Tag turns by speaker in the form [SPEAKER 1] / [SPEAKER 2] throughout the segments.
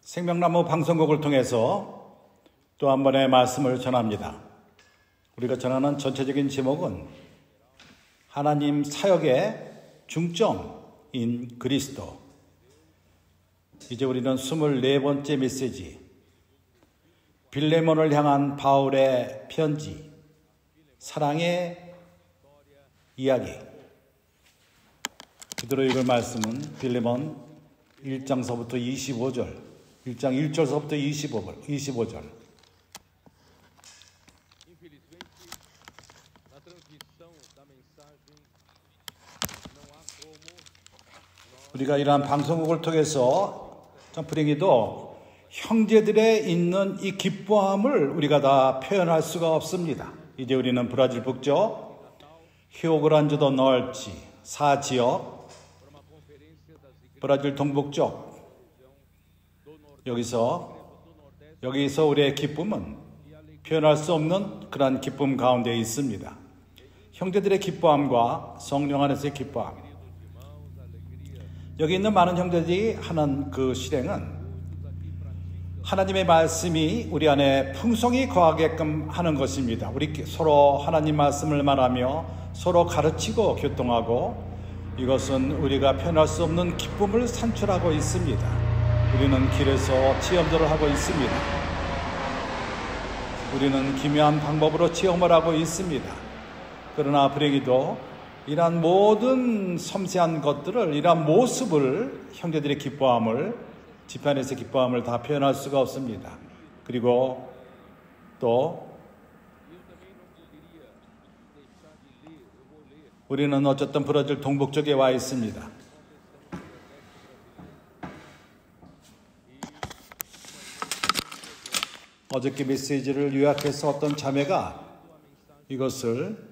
[SPEAKER 1] 생명나무 방송국을 통해서 또 한 번의 말씀을 전합니다. 우리가 전하는 전체적인 제목은 하나님 사역의 중점인 그리스도. 이제 우리는 24번째 메시지, 빌레몬을 향한 바울의 편지, 사랑의 이야기. 그대로 읽을 말씀은 빌레몬 1장서부터 25절, 1장 1절서부터 25절. 우리가 이러한 방송국을 통해서 불행히도 형제들의 있는 이 기뻐함을 우리가 다 표현할 수가 없습니다. 이제 우리는 브라질 북쪽, 히오그란주도 넓지, 사지역, 브라질 동북쪽, 여기서 우리의 기쁨은 표현할 수 없는 그러한 기쁨 가운데 있습니다. 형제들의 기뻐함과 성령 안에서의 기뻐함. 여기 있는 많은 형제들이 하는 그 실행은 하나님의 말씀이 우리 안에 풍성히 거하게끔 하는 것입니다. 우리 서로 하나님 말씀을 말하며 서로 가르치고 교통하고, 이것은 우리가 표현할 수 없는 기쁨을 산출하고 있습니다. 우리는 길에서 체험들을 하고 있습니다. 우리는 기묘한 방법으로 체험을 하고 있습니다. 그러나 불행히도 이러한 모든 섬세한 것들을, 이러한 모습을, 형제들의 기뻐함을, 집회 안에서의 기뻐함을 다 표현할 수가 없습니다. 그리고 또 우리는 어쨌든 브라질 동북쪽에 와 있습니다. 어저께 메시지를 요약해서 어떤 자매가 이것을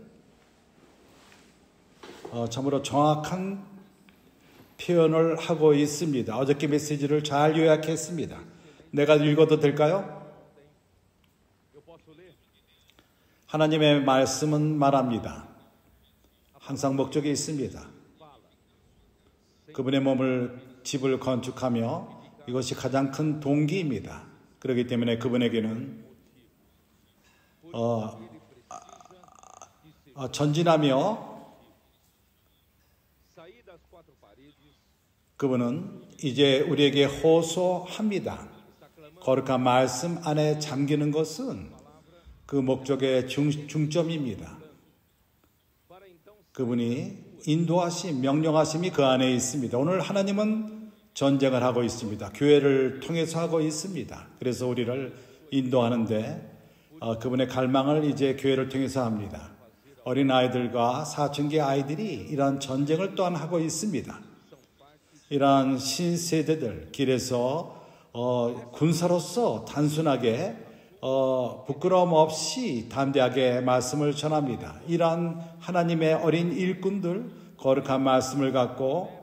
[SPEAKER 1] 참으로 정확한 표현을 하고 있습니다. 어저께 메시지를 잘 요약했습니다. 내가 읽어도 될까요? 하나님의 말씀은 말합니다. 항상 목적이 있습니다. 그분의 집을 건축하며 이것이 가장 큰 동기입니다. 그렇기 때문에 그분에게는 전진하며 그분은 이제 우리에게 호소합니다. 거룩한 말씀 안에 잠기는 것은 그 목적의 중점입니다. 그분이 인도하심, 명령하심이 그 안에 있습니다. 오늘 하나님은 전쟁을 하고 있습니다. 교회를 통해서 하고 있습니다. 그래서 우리를 인도하는데 그분의 갈망을 이제 교회를 통해서 합니다. 어린아이들과 사춘기 아이들이 이러한 전쟁을 또한 하고 있습니다. 이러한 신세대들, 길에서 군사로서 단순하게 부끄러움 없이 담대하게 말씀을 전합니다. 이러한 하나님의 어린 일꾼들, 거룩한 말씀을 갖고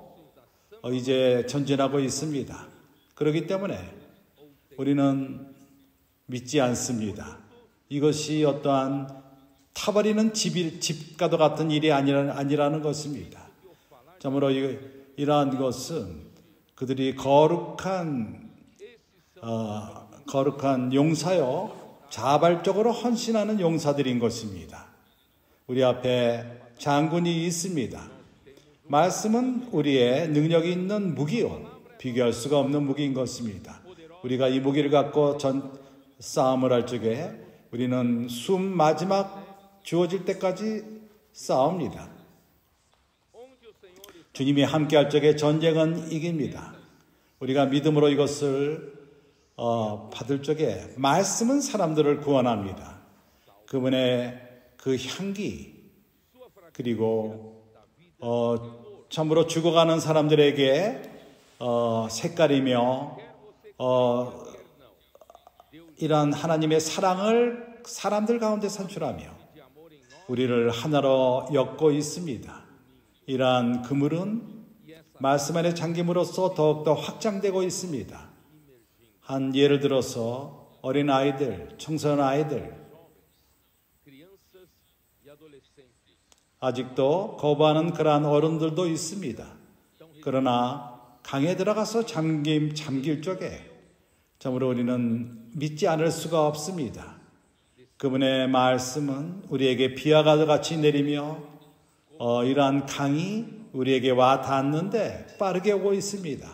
[SPEAKER 1] 이제 전진하고 있습니다. 그렇기 때문에 우리는 믿지 않습니다. 이것이 어떠한 타버리는 집과도 같은 일이 아니라는 것입니다. 참으로 이러한 것은 그들이 거룩한 용사요, 자발적으로 헌신하는 용사들인 것입니다. 우리 앞에 장군이 있습니다. 말씀은 우리의 능력이 있는 무기요, 비교할 수가 없는 무기인 것입니다. 우리가 이 무기를 갖고 싸움을 할 적에 우리는 숨 마지막 주어질 때까지 싸웁니다. 주님이 함께할 적에 전쟁은 이깁니다. 우리가 믿음으로 이것을 받을 적에 말씀은 사람들을 구원합니다. 그분의 그 향기, 그리고 참으로 죽어가는 사람들에게 색깔이며 이러한 하나님의 사랑을 사람들 가운데 산출하며 우리를 하나로 엮고 있습니다. 이러한 그물은 말씀 안에 잠김으로써 더욱더 확장되고 있습니다. 한 예를 들어서 어린아이들, 청소년 아이들, 아직도 거부하는 그러한 어른들도 있습니다. 그러나 강에 들어가서 잠길 적에 참으로 우리는 믿지 않을 수가 없습니다. 그분의 말씀은 우리에게 비와 같이 내리며 이러한 강이 우리에게 와 닿는데 빠르게 오고 있습니다.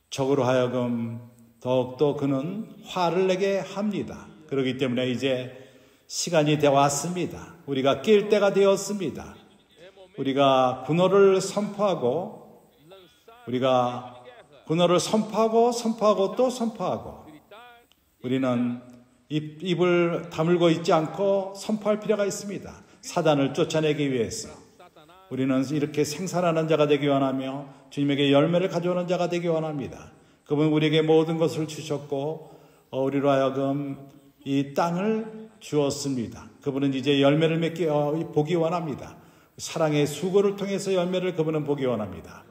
[SPEAKER 1] 적으로 하여금 더욱더 그는 화를 내게 합니다. 그렇기 때문에 이제 시간이 되어 왔습니다. 우리가 깰 때가 되었습니다. 우리가 군호를 선포하고 선포하고 또 선포하고 우리는 입을 다물고 있지 않고 선포할 필요가 있습니다. 사단을 쫓아내기 위해서 우리는 이렇게 생산하는 자가 되기 원하며 주님에게 열매를 가져오는 자가 되기 원합니다. 그분 우리에게 모든 것을 주셨고 우리로 하여금 이 땅을 주었습니다. 그분은 이제 열매를 보기 원합니다. 사랑의 수고를 통해서 열매를 그분은 보기 원합니다.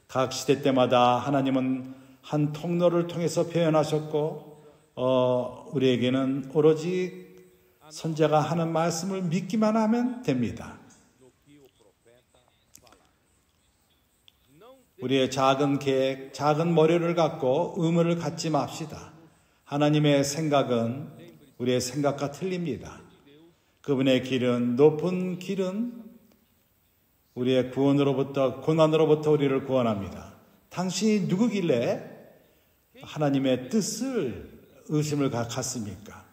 [SPEAKER 1] 각 시대 때마다 하나님은 한 통로를 통해서 표현하셨고 우리에게는 오로지 선지자가 하는 말씀을 믿기만 하면 됩니다. 우리의 작은 계획, 작은 머리를 갖고 의무를 갖지 맙시다. 하나님의 생각은 우리의 생각과 틀립니다. 그분의 길은 높은 길은 우리의 구원으로부터 고난으로부터 우리를 구원합니다. 당신이 누구길래 하나님의 뜻을 의심을 갖습니까?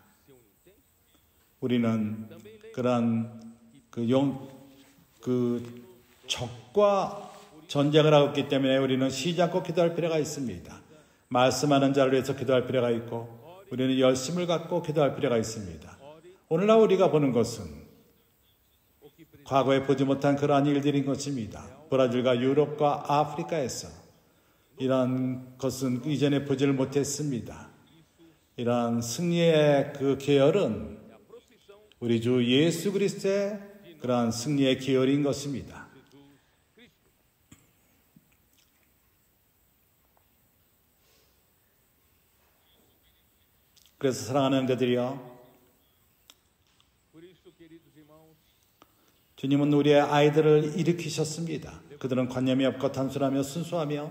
[SPEAKER 1] 우리는 그러한 적과 전쟁을 하고 있기 때문에 우리는 쉬지 않고 기도할 필요가 있습니다. 말씀하는 자를 위해서 기도할 필요가 있고 우리는 열심을 갖고 기도할 필요가 있습니다. 오늘날 우리가 보는 것은 과거에 보지 못한 그러한 일들인 것입니다. 브라질과 유럽과 아프리카에서 이러한 것은 이전에 보지를 못했습니다. 이러한 승리의 그 계열은 우리 주 예수 그리스도의 그러한 승리의 계열인 것입니다. 그래서 사랑하는 형제들이여, 주님은 우리의 아이들을 일으키셨습니다. 그들은 관념이 없고 단순하며 순수하며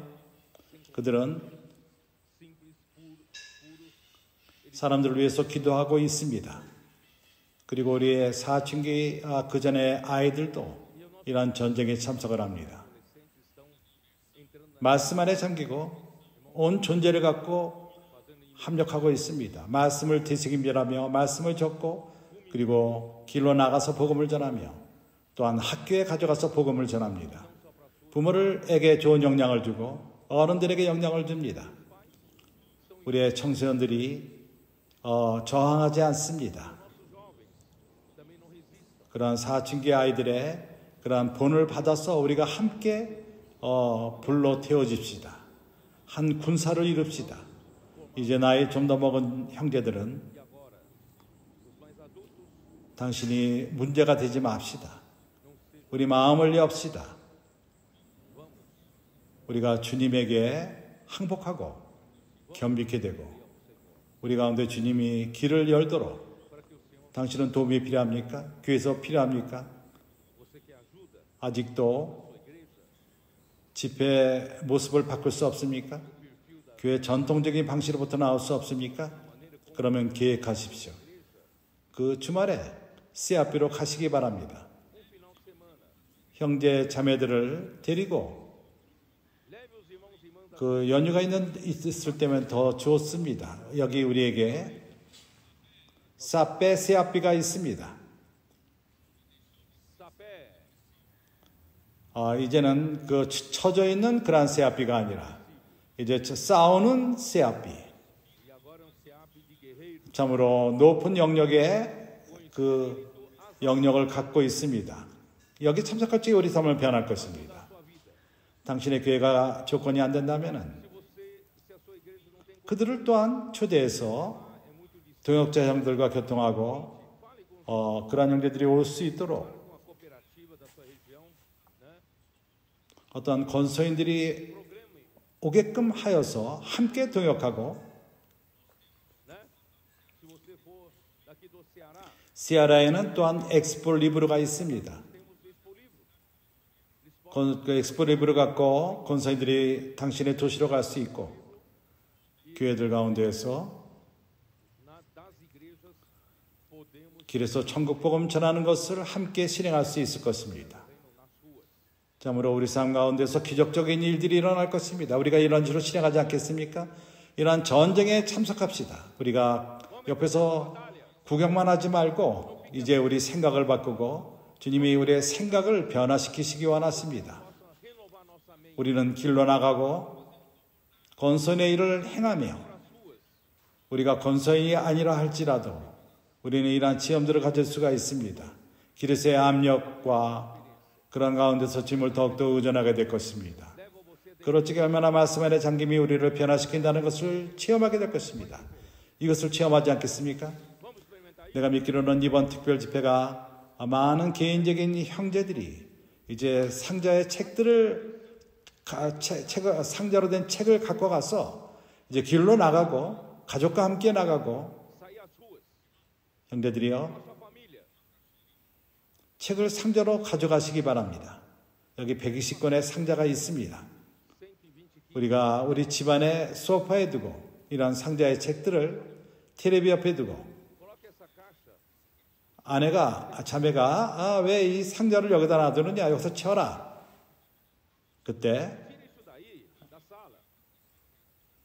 [SPEAKER 1] 그들은 사람들을 위해서 기도하고 있습니다. 그리고 우리의 사춘기 그 전에 아이들도 이러한 전쟁에 참석을 합니다. 말씀 안에 잠기고 온 존재를 갖고 합력하고 있습니다. 말씀을 되새김질하며 말씀을 적고 그리고 길로 나가서 복음을 전하며 또한 학교에 가져가서 복음을 전합니다. 부모들에게 좋은 영향을 주고 어른들에게 영향을 줍니다. 우리의 청소년들이 저항하지 않습니다. 그러한 사춘기 아이들의 그러한 본을 받아서 우리가 함께 불로 태워집시다. 한 군사를 이룹시다. 이제 나이 좀 더 먹은 형제들은 당신이 문제가 되지 맙시다. 우리 마음을 엽시다. 우리가 주님에게 항복하고 겸비케 되고 우리 가운데 주님이 길을 열도록 당신은 도움이 필요합니까? 교회에서 필요합니까? 아직도 집회 모습을 바꿀 수 없습니까? 교회 전통적인 방식으로부터 나올 수 없습니까? 그러면 계획하십시오. 그 주말에 씨앗비로 가시기 바랍니다. 형제 자매들을 데리고 그 연휴가 있을 때면 더 좋습니다. 여기 우리에게 사페 씨앗비가 있습니다. 이제는 그 처져 있는 그런 씨앗비가 아니라 이제 싸우는 씨앗비. 참으로 높은 영역의 그 영역을 갖고 있습니다. 여기 참석할 때 우리 삶을 변할 것입니다. 당신의 교회가 조건이 안 된다면 그들을 또한 초대해서 동역자 형들과 교통하고 그러한 형제들이 올 수 있도록 어떠한 건소인들이 오게끔 하여서 함께 동역하고 시아라에는 또한 엑스포 리브로가 있습니다. 그 엑스포 리브를 갖고 건소인들이 당신의 도시로 갈 수 있고 교회들 가운데에서 길에서 천국 복음 전하는 것을 함께 실행할 수 있을 것입니다. 참으로 우리 삶 가운데서 기적적인 일들이 일어날 것입니다. 우리가 이런 식으로 실행하지 않겠습니까? 이러한 전쟁에 참석합시다. 우리가 옆에서 구경만 하지 말고 이제 우리 생각을 바꾸고 주님이 우리의 생각을 변화시키시기 원하십니다. 우리는 길로 나가고 건선의 일을 행하며 우리가 건선이 아니라 할지라도 우리는 이러한 체험들을 가질 수가 있습니다. 길에서의 압력과 그런 가운데서 주님을 더욱더 의존하게 될 것입니다. 그렇지 얼마나 말씀 안에 잠김이 우리를 변화시킨다는 것을 체험하게 될 것입니다. 이것을 체험하지 않겠습니까? 내가 믿기로는 이번 특별 집회가 많은 개인적인 형제들이 이제 상자의 상자로 된 책을 갖고 가서 이제 길로 나가고 가족과 함께 나가고 형제들이요, 책을 상자로 가져가시기 바랍니다. 여기 120권의 상자가 있습니다. 우리가 우리 집안의 소파에 두고 이러한 상자의 책들을 텔레비 옆에 두고 자매가 왜 이 상자를 여기다 놔두느냐, 여기서 채워라. 그때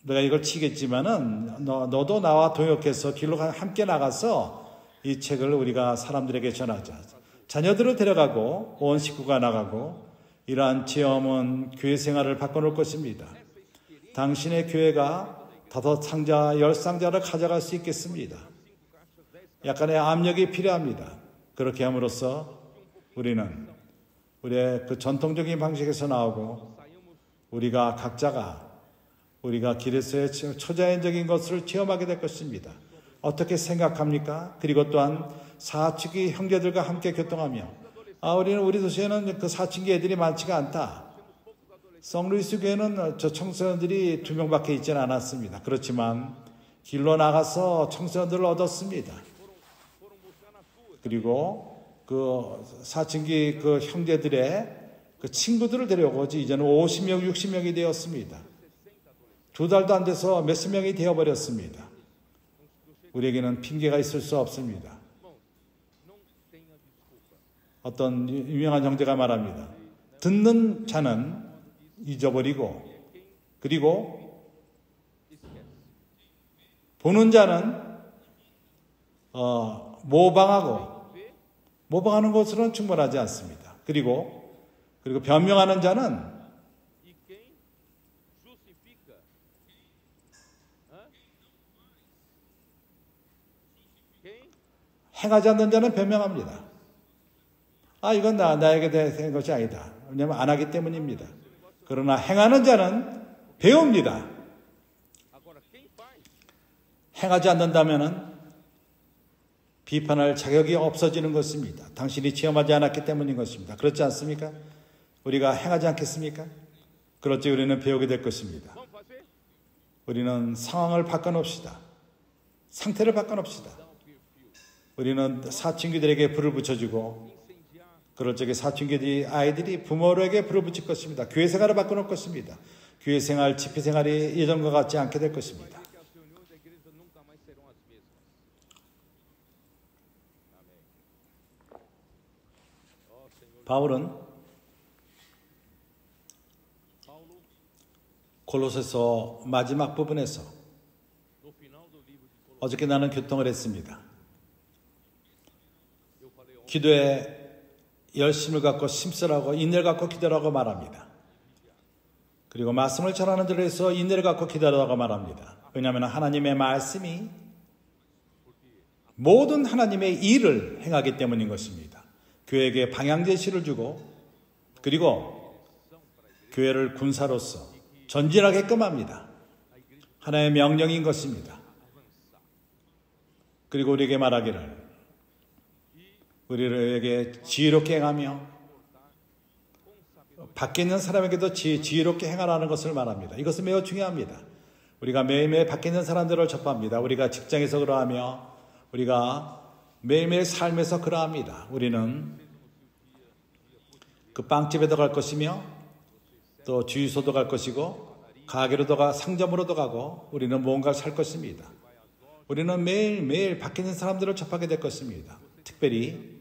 [SPEAKER 1] 내가 이걸 치겠지만은 너도 나와 동역해서 길로 함께 나가서 이 책을 우리가 사람들에게 전하자. 자녀들을 데려가고 온 식구가 나가고 이러한 체험은 교회 생활을 바꿔놓을 것입니다. 당신의 교회가 5상자, 10상자를 가져갈 수 있겠습니다. 약간의 압력이 필요합니다. 그렇게 함으로써 우리는 우리의 그 전통적인 방식에서 나오고 우리가 각자가 우리가 길에서의 초자연적인 것을 체험하게 될 것입니다. 어떻게 생각합니까? 그리고 또한 사춘기 형제들과 함께 교통하며 우리는 우리 도시에는 그 사춘기 애들이 많지가 않다. 성루이스 교회는 저 청소년들이 2명밖에 있지는 않았습니다. 그렇지만 길로 나가서 청소년들을 얻었습니다. 그리고 그 사춘기 그 형제들의 그 친구들을 데려오고 이제는 50명, 60명이 되었습니다. 2달도 안 돼서 몇십 명이 되어버렸습니다. 우리에게는 핑계가 있을 수 없습니다. 어떤 유명한 형제가 말합니다. 듣는 자는 잊어버리고 그리고 보는 자는 모방하는 것으로는 충분하지 않습니다. 그리고 변명하는 자는 행하지 않는 자는 변명합니다. 이건 나에게 된 것이 아니다. 왜냐하면 안 하기 때문입니다. 그러나 행하는 자는 배웁니다. 행하지 않는다면 비판할 자격이 없어지는 것입니다. 당신이 체험하지 않았기 때문인 것입니다. 그렇지 않습니까? 우리가 행하지 않겠습니까? 그렇지, 우리는 배우게 될 것입니다. 우리는 상황을 바꿔놓읍시다. 상태를 바꿔놓읍시다. 우리는 사춘기들에게 불을 붙여주고 그럴 적에 사춘기 아이들이 부모에게 불을 붙일 것입니다. 교회 생활을 바꿔놓을 것입니다. 교회 생활, 집회 생활이 예전과 같지 않게 될 것입니다. 바울은 골로새서 마지막 부분에서 어저께 나는 교통을 했습니다. 기도에 열심을 갖고 심쓰라고 인내를 갖고 기도라고 말합니다. 그리고 말씀을 전하는 들에서 인내를 갖고 기도라고 말합니다. 왜냐하면 하나님의 말씀이 모든 하나님의 일을 행하기 때문인 것입니다. 교회에게 방향 제시를 주고 그리고 교회를 군사로서 전진하게끔 합니다. 하나님의 명령인 것입니다. 그리고 우리에게 말하기를 우리에게 지혜롭게 행하며 밖에 있는 사람에게도 지혜롭게 행하라는 것을 말합니다. 이것은 매우 중요합니다. 우리가 매일매일 밖에 있는 사람들을 접합니다. 우리가 직장에서 그러하며 우리가 매일매일 삶에서 그러합니다. 우리는 그 빵집에도 갈 것이며 또 주유소도 갈 것이고 가게로도 가 상점으로도 가고 우리는 무언가를 살 것입니다. 우리는 매일매일 밖에 있는 사람들을 접하게 될 것입니다. 특별히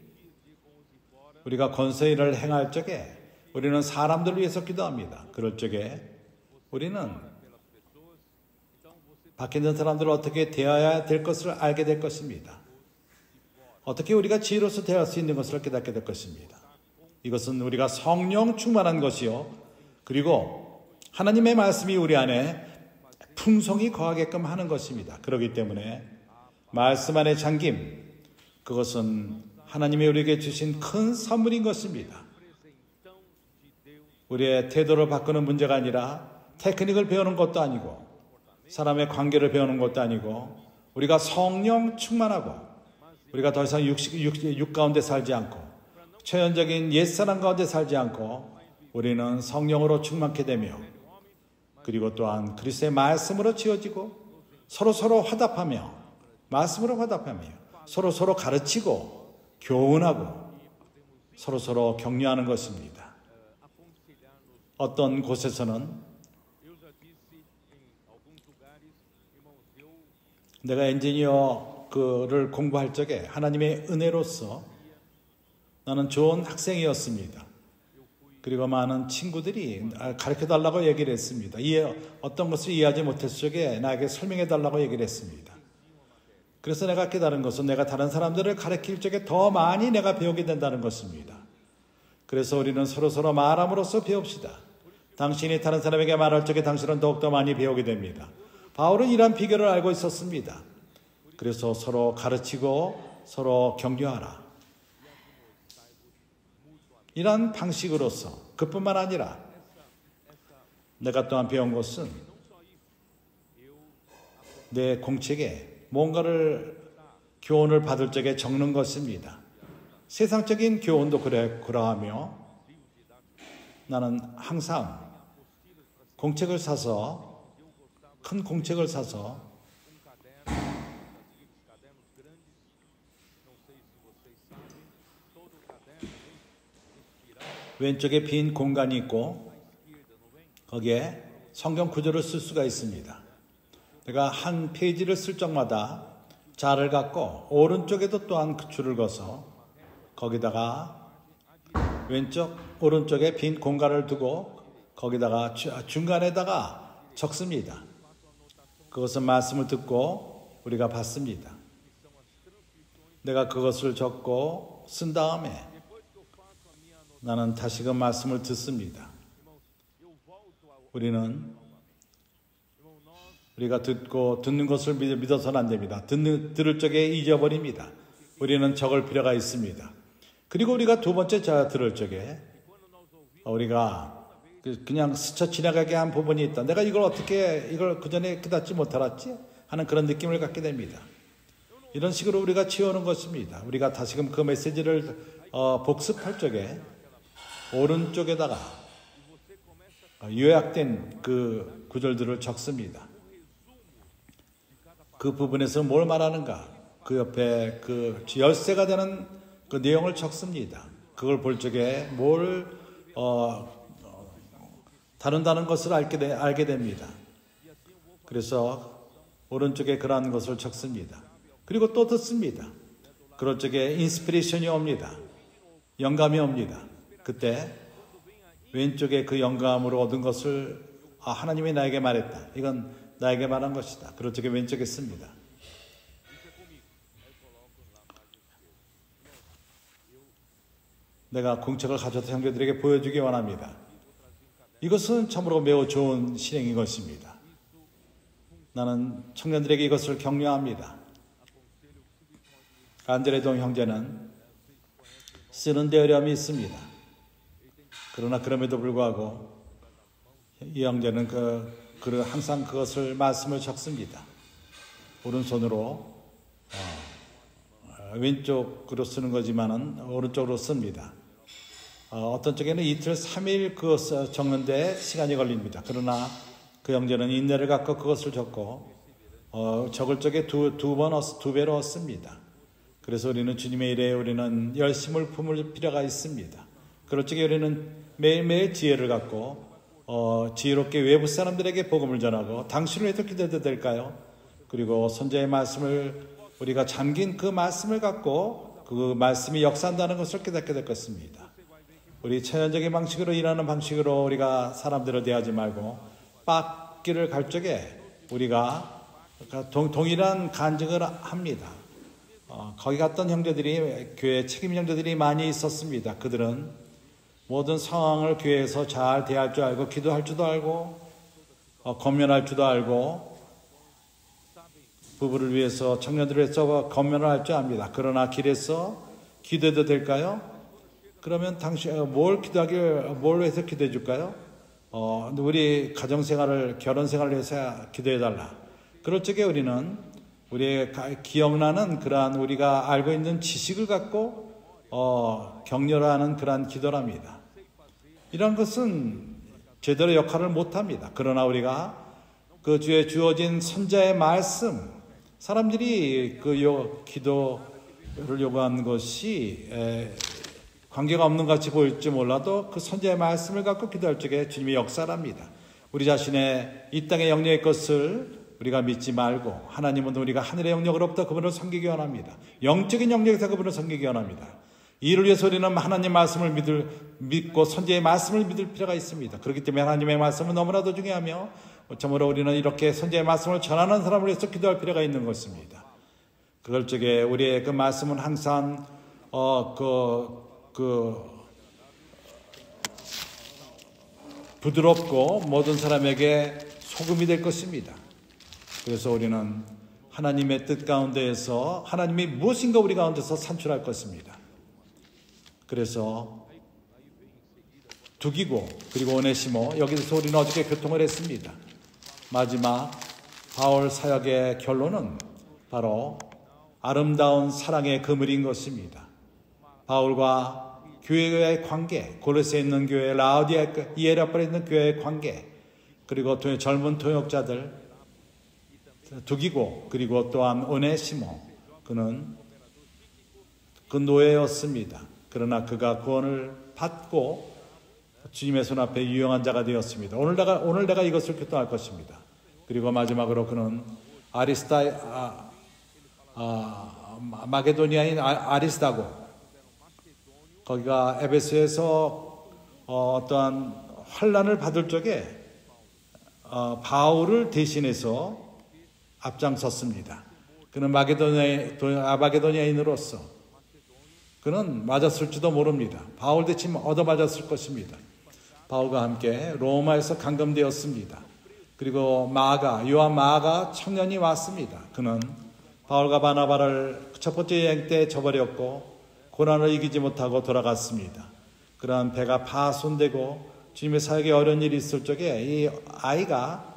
[SPEAKER 1] 우리가 권세일을 행할 적에 우리는 사람들을 위해서 기도합니다. 그럴 적에 우리는 밖에 있는 사람들을 어떻게 대해야 될 것을 알게 될 것입니다. 어떻게 우리가 지혜로서 대할 수 있는 것을 깨닫게 될 것입니다. 이것은 우리가 성령 충만한 것이요, 그리고 하나님의 말씀이 우리 안에 풍성히 거하게끔 하는 것입니다. 그렇기 때문에 말씀 안에 잠김, 그것은 하나님이 우리에게 주신 큰 선물인 것입니다. 우리의 태도를 바꾸는 문제가 아니라 테크닉을 배우는 것도 아니고 사람의 관계를 배우는 것도 아니고 우리가 성령 충만하고 우리가 더 이상 육 가운데 살지 않고 초연적인 옛사람 가운데 살지 않고 우리는 성령으로 충만케 되며 그리고 또한 그리스도의 말씀으로 지어지고 서로 화답하며 말씀으로 화답하며 서로 가르치고 교훈하고 서로 격려하는 것입니다. 어떤 곳에서는 내가 엔지니어를 공부할 적에 하나님의 은혜로서 나는 좋은 학생이었습니다. 그리고 많은 친구들이 가르쳐달라고 얘기를 했습니다. 어떤 것을 이해하지 못했을 적에 나에게 설명해달라고 얘기를 했습니다. 그래서 내가 깨달은 것은 내가 다른 사람들을 가르칠 적에 더 많이 내가 배우게 된다는 것입니다. 그래서 우리는 서로 말함으로써 배웁시다. 당신이 다른 사람에게 말할 적에 당신은 더욱더 많이 배우게 됩니다. 바울은 이런 비결을 알고 있었습니다. 그래서 서로 가르치고 서로 격려하라. 이런 방식으로서 그뿐만 아니라 내가 또한 배운 것은 내 공책에 뭔가를 교훈을 받을 적에 적는 것입니다. 세상적인 교훈도 그러하며 나는 항상 공책을 사서 큰 공책을 사서 왼쪽에 빈 공간이 있고 거기에 성경 구절을 쓸 수가 있습니다. 내가 한 페이지를 쓸 적마다 자를 갖고 오른쪽에도 또한 그 줄을 그어서 거기다가 왼쪽 오른쪽에 빈 공간을 두고 거기다가 중간에다가 적습니다. 그것은 말씀을 듣고 우리가 받습니다. 내가 그것을 적고 쓴 다음에 나는 다시금 말씀을 듣습니다. 우리가 듣는 것을 믿어서는 안 됩니다. 들을 적에 잊어버립니다. 우리는 적을 필요가 있습니다. 그리고 우리가 두 번째 들을 적에 우리가 그냥 스쳐 지나가게 한 부분이 있다. 내가 이걸 그 전에 깨닫지 못하았지? 하는 그런 느낌을 갖게 됩니다. 이런 식으로 우리가 채우는 것입니다. 우리가 다시금 그 메시지를 복습할 적에 오른쪽에다가 요약된 그 구절들을 적습니다. 그 부분에서 뭘 말하는가? 그 옆에 그 열쇠가 되는 그 내용을 적습니다. 그걸 볼 적에 뭘 다룬다는 것을 알게 됩니다. 그래서 오른쪽에 그러한 것을 적습니다. 그리고 또 듣습니다. 그럴 적에 인스피레이션이 옵니다. 영감이 옵니다. 그때 왼쪽에 그 영감으로 얻은 것을 하나님이 나에게 말했다. 이건 나에게 말한 것이다. 그럴 적에 왼쪽에 씁니다. 내가 공책을 가져서 형제들에게 보여주기 원합니다. 이것은 참으로 매우 좋은 실행인 것입니다. 나는 청년들에게 이것을 격려합니다. 안드레동 형제는 쓰는데 어려움이 있습니다. 그러나 그럼에도 불구하고 이 형제는 항상 그것을 말씀을 적습니다. 오른손으로 왼쪽으로 쓰는 거지만은 오른쪽으로 씁니다. 어떤 쪽에는 이틀 3일 그것을 적는데 시간이 걸립니다. 그러나 그 형제는 인내를 갖고 그것을 적고 적을 적에 두 배로 얻습니다. 그래서 우리는 주님의 일에 우리는 열심을 품을 필요가 있습니다. 그럴 적에 우리는 매일매일 지혜를 갖고 지혜롭게 외부 사람들에게 복음을 전하고 당신을 위해서 기도해도 될까요? 그리고 선지자의 말씀을 우리가 잠긴 그 말씀을 갖고 그 말씀이 역사한다는 것을 깨닫게 될 것입니다. 우리 천연적인 방식으로 일하는 방식으로 우리가 사람들을 대하지 말고 빡길을 갈 적에 우리가 동일한 간증을 합니다. 거기 갔던 형제들이 교회 책임 형제들이 많이 있었습니다. 그들은 모든 상황을 교회에서 잘 대할 줄 알고 기도할 줄도 알고 권면할 줄도 알고 부부를 위해서 청년들을 위해서 권면을 할 줄 압니다. 그러나 길에서 기도해도 될까요? 그러면 당신 뭘 위해서 기도해 줄까요? 우리 가정생활을 결혼생활을 위해서 기도해 달라. 그럴 적에 우리는 우리의 기억나는 그러한 우리가 알고 있는 지식을 갖고 격려하는 그러한 기도랍니다. 이런 것은 제대로 역할을 못합니다. 그러나 우리가 그 주에 주어진 선자의 말씀, 사람들이 그 기도를 요구한 것이 관계가 없는 것 같이 보일지 몰라도 그 선자의 말씀을 갖고 기도할 적에 주님이 역사랍니다. 우리 자신의 이 땅의 영역의 것을 우리가 믿지 말고 하나님은 우리가 하늘의 영역으로부터 그분을 섬기기 원합니다. 영적인 영역에서 그분을 섬기기 원합니다. 이를 위해서 우리는 하나님 말씀을 믿고 선지자의 말씀을 믿을 필요가 있습니다. 그렇기 때문에 하나님의 말씀은 너무나도 중요하며 참으로 우리는 이렇게 선지자의 말씀을 전하는 사람을 위해서 기도할 필요가 있는 것입니다. 그럴 적에 우리의 그 말씀은 항상 부드럽고 모든 사람에게 소금이 될 것입니다. 그래서 우리는 하나님의 뜻 가운데에서 하나님이 무엇인가 우리 가운데서 산출할 것입니다. 그래서 두기고 그리고 오네시모 여기서 우리는 어저께 교통을 했습니다. 마지막 바울 사역의 결론은 바로 아름다운 사랑의 그물인 것입니다. 바울과 교회의 관계, 골로새에 있는 교회, 라우디아, 이에라폴에 있는 교회의 관계, 그리고 젊은 통역자들 두기고 그리고 또한 오네시모 그는 그 노예였습니다. 그러나 그가 구원을 받고 주님의 손앞에 유용한 자가 되었습니다. 오늘 내가 이것을 교통할 것입니다. 그리고 마지막으로 그는 마게도니아인 아리스다고 거기가 에베소에서 어떠한 환난을 받을 적에 바울을 대신해서 앞장섰습니다. 그는 마게도니아인으로서 그는 맞았을지도 모릅니다. 바울 대신 얻어맞았을 것입니다. 바울과 함께 로마에서 감금되었습니다. 그리고 요한 마가 청년이 왔습니다. 그는 바울과 바나바를 첫 번째 여행 때 저버렸고 고난을 이기지 못하고 돌아갔습니다. 그러한 배가 파손되고 주님의 사역에 어려운 일이 있을 적에 이 아이가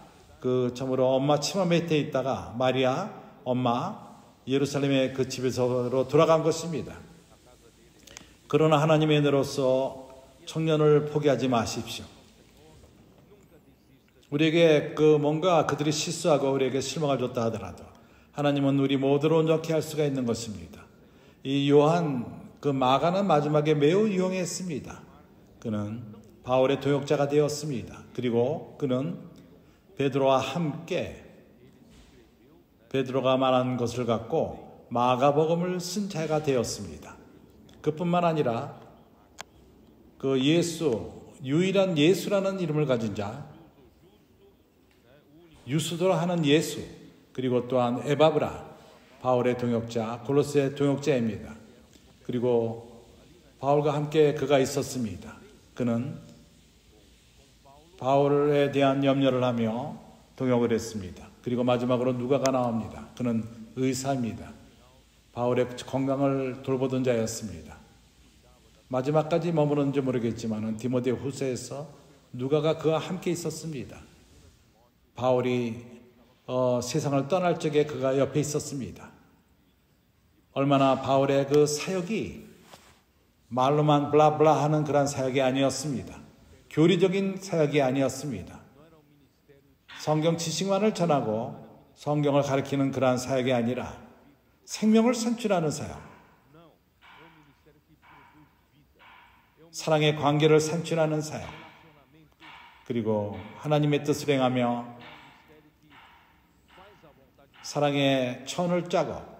[SPEAKER 1] 참으로 엄마 치마 밑에 있다가 마리아 엄마 예루살렘의 그 집에서 돌아간 것입니다. 그러나 하나님의 은혜로서 청년을 포기하지 마십시오. 우리에게 뭔가 그들이 실수하고 우리에게 실망을 줬다 하더라도 하나님은 우리 모두를 온전케 할 수가 있는 것입니다. 이 요한 마가는 마지막에 매우 유용했습니다. 그는 바울의 동역자가 되었습니다. 그리고 그는 베드로와 함께 베드로가 말한 것을 갖고 마가복음을 쓴 자가 되었습니다. 그뿐만 아니라 유일한 예수라는 이름을 가진 자, 유수도라 하는 예수, 그리고 또한 에바브라, 바울의 동역자, 골로새 동역자입니다. 그리고 바울과 함께 그가 있었습니다. 그는 바울에 대한 염려를 하며 동역을 했습니다. 그리고 마지막으로 누가가 나옵니다. 그는 의사입니다. 바울의 건강을 돌보던 자였습니다. 마지막까지 머무르는지 모르겠지만 디모데 후서에서 누가가 그와 함께 있었습니다. 바울이 세상을 떠날 적에 그가 옆에 있었습니다. 얼마나 바울의 그 사역이 말로만 블라블라 하는 그런 사역이 아니었습니다. 교리적인 사역이 아니었습니다. 성경 지식만을 전하고 성경을 가르치는 그러한 사역이 아니라 생명을 산출하는 사역, 사랑의 관계를 산출하는 사역, 그리고 하나님의 뜻을 행하며 사랑의 천을 짜고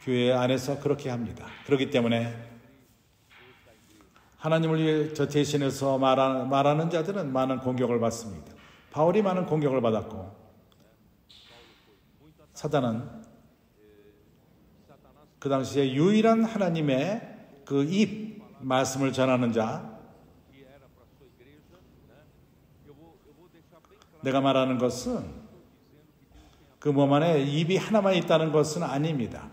[SPEAKER 1] 교회 안에서 그렇게 합니다. 그렇기 때문에 하나님을 위해 저 대신해서 말하는 자들은 많은 공격을 받습니다. 바울이 많은 공격을 받았고 사단은 그 당시에 유일한 하나님의 그 입 말씀을 전하는 자, 내가 말하는 것은 그 몸 안에 입이 하나만 있다는 것은 아닙니다.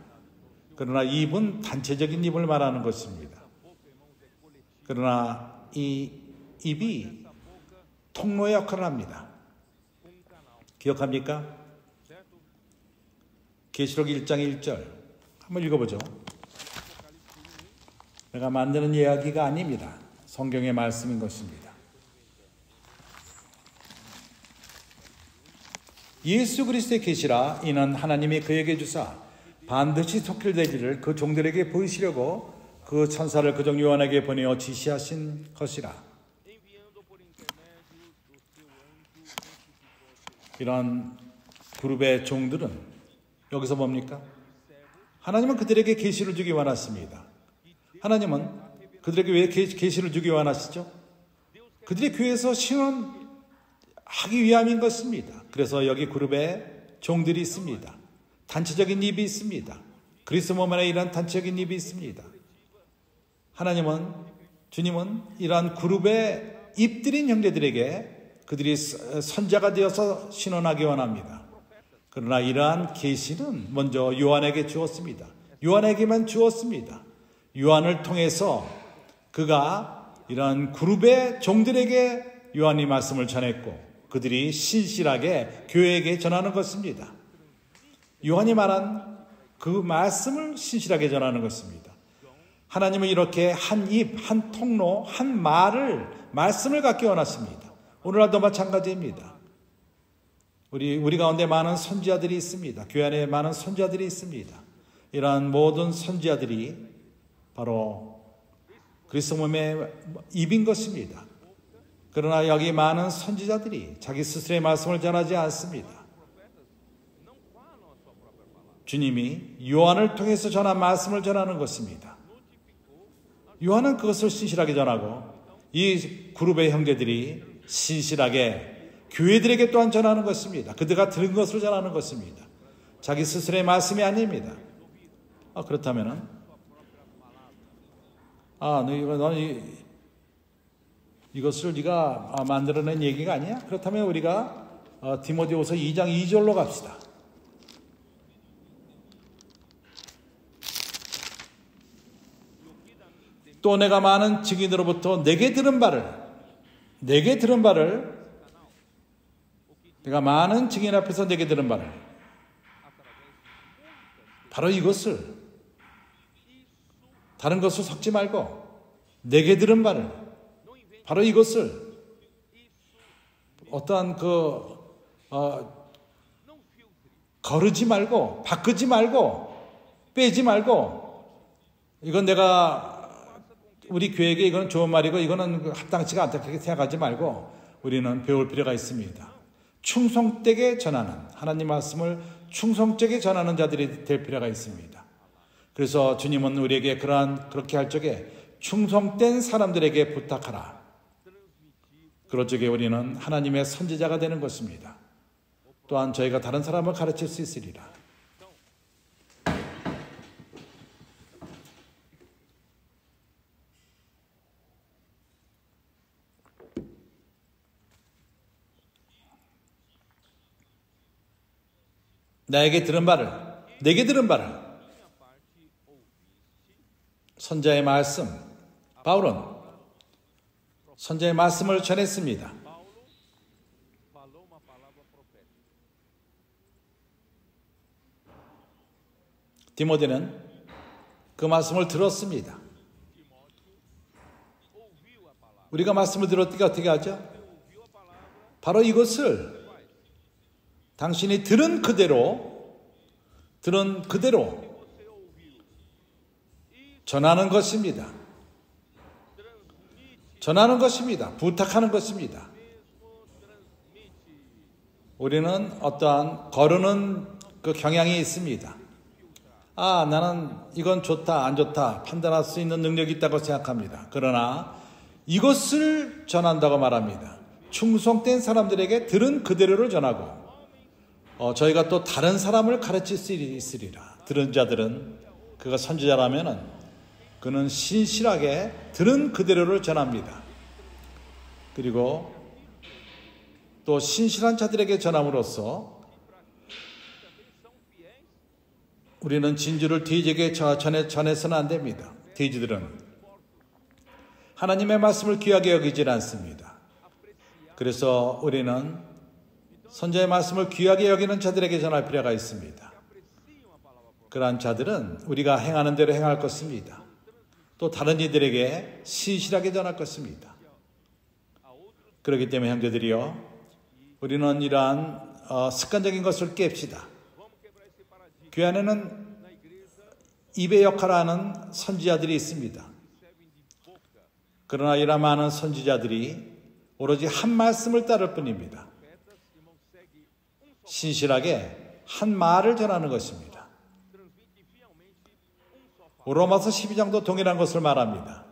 [SPEAKER 1] 그러나 입은 단체적인 입을 말하는 것입니다. 그러나 이 입이 통로의 역할을 합니다. 기억합니까? 계시록 1장 1절 한번 읽어보죠. 내가 만드는 이야기가 아닙니다. 성경의 말씀인 것입니다. 예수 그리스도의 계시라 이는 하나님이 그에게 주사 반드시 속힐되기를 그 종들에게 보이시려고 그 천사를 그종 요한에게 보내어 지시하신 것이라. 이런 그룹의 종들은 여기서 뭡니까? 하나님은 그들에게 계시를 주기 원하십니다. 하나님은 그들에게 왜 계시를 주기 원하시죠? 그들이 교회에서 신원하기 위함인 것입니다. 그래서 여기 그룹에 종들이 있습니다. 단체적인 입이 있습니다. 그리스도 몸 안에 이러한 단체적인 입이 있습니다. 주님은 이러한 그룹의 입들인 형제들에게 그들이 선자가 되어서 신원하기 원합니다. 그러나 이러한 계시는 먼저 요한에게 주었습니다. 요한에게만 주었습니다. 요한을 통해서 그가 이러한 그룹의 종들에게 요한이 말씀을 전했고 그들이 신실하게 교회에게 전하는 것입니다. 요한이 말한 그 말씀을 신실하게 전하는 것입니다. 하나님은 이렇게 한 입, 한 통로, 한 말씀을 갖기 원하십니다. 오늘날도 마찬가지입니다. 우리 가운데 많은 선지자들이 있습니다. 교회 안에 많은 선지자들이 있습니다. 이러한 모든 선지자들이 바로 그리스도 몸의 입인 것입니다. 그러나 여기 많은 선지자들이 자기 스스로의 말씀을 전하지 않습니다. 주님이 요한을 통해서 전한 말씀을 전하는 것입니다. 요한은 그것을 신실하게 전하고 이 그룹의 형제들이 신실하게 교회들에게 또한 전하는 것입니다. 그들가 들은 것을 전하는 것입니다. 자기 스스로의 말씀이 아닙니다. 그렇다면은 이것을 네가 만들어낸 얘기가 아니야? 그렇다면 우리가 디모데후서 2장 2절로 갑시다. 또 내가 많은 증인으로부터 내게 들은 바를 내가 많은 증인 앞에서 내게 들은 바를 바로 이것을 다른 것을 섞지 말고 내게 들은 바를 바로 이것을 어떠한 거르지 말고 바꾸지 말고 빼지 말고 이건 내가 우리 교회에게 이건 좋은 말이고 이거는 합당치가 않다 그렇게 생각하지 말고 우리는 배울 필요가 있습니다. 충성되게 전하는 하나님 말씀을 충성되게 전하는 자들이 될 필요가 있습니다. 그래서 주님은 우리에게 그렇게 할 적에 충성된 사람들에게 부탁하라. 그럴 적에 우리는 하나님의 선지자가 되는 것입니다. 또한 저희가 다른 사람을 가르칠 수 있으리라. 나에게 들은 바를, 내게 들은 바를 선자의 말씀, 바울은 선자의 말씀을 전했습니다. 디모데는 그 말씀을 들었습니다. 우리가 말씀을 들었을 때 어떻게 하죠? 바로 이것을 당신이 들은 그대로 전하는 것입니다. 전하는 것입니다. 부탁하는 것입니다. 우리는 어떠한 거르는 그 경향이 있습니다. 나는 이건 좋다, 안 좋다 판단할 수 있는 능력이 있다고 생각합니다. 그러나 이것을 전한다고 말합니다. 충성된 사람들에게 들은 그대로를 전하고 저희가 또 다른 사람을 가르칠 수 있으리라. 들은 자들은 그가 선지자라면은 그는 신실하게 들은 그대로를 전합니다. 그리고 또 신실한 자들에게 전함으로써 우리는 진주를 돼지에게 전해서는 안 됩니다. 돼지들은 하나님의 말씀을 귀하게 여기질 않습니다. 그래서 우리는 선지자의 말씀을 귀하게 여기는 자들에게 전할 필요가 있습니다. 그러한 자들은 우리가 행하는 대로 행할 것입니다. 또 다른 이들에게 신실하게 전할 것입니다. 그렇기 때문에 형제들이여, 우리는 이러한 습관적인 것을 깹시다. 교회 안에는 입의 역할을 하는 선지자들이 있습니다. 그러나 이러한 많은 선지자들이 오로지 한 말씀을 따를 뿐입니다. 신실하게 한 말을 전하는 것입니다. 로마서 12장도 동일한 것을 말합니다.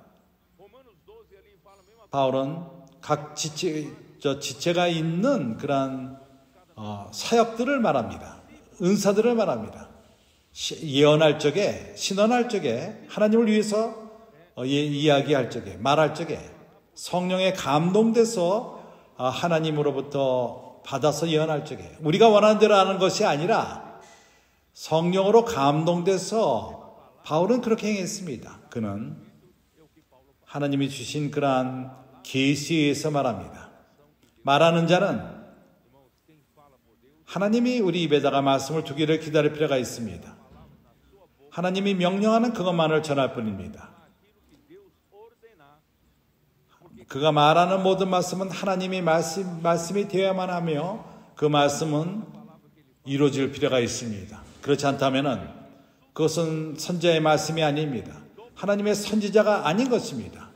[SPEAKER 1] 바울은 각 지체가 있는 그러한 사역들을 말합니다. 은사들을 말합니다. 예언할 적에, 신언할 적에, 하나님을 위해서 이야기할 적에, 말할 적에 성령에 감동돼서 하나님으로부터 받아서 예언할 적에 우리가 원하는 대로 하는 것이 아니라 성령으로 감동돼서 바울은 그렇게 행했습니다. 그는 하나님이 주신 그러한 계시에서 말합니다. 말하는 자는 하나님이 우리 입에다가 말씀을 두기를 기다릴 필요가 있습니다. 하나님이 명령하는 그것만을 전할 뿐입니다. 그가 말하는 모든 말씀은 하나님의 말씀이 되어야만 하며 그 말씀은 이루어질 필요가 있습니다. 그렇지 않다면 그것은 선지자의 말씀이 아닙니다. 하나님의 선지자가 아닌 것입니다.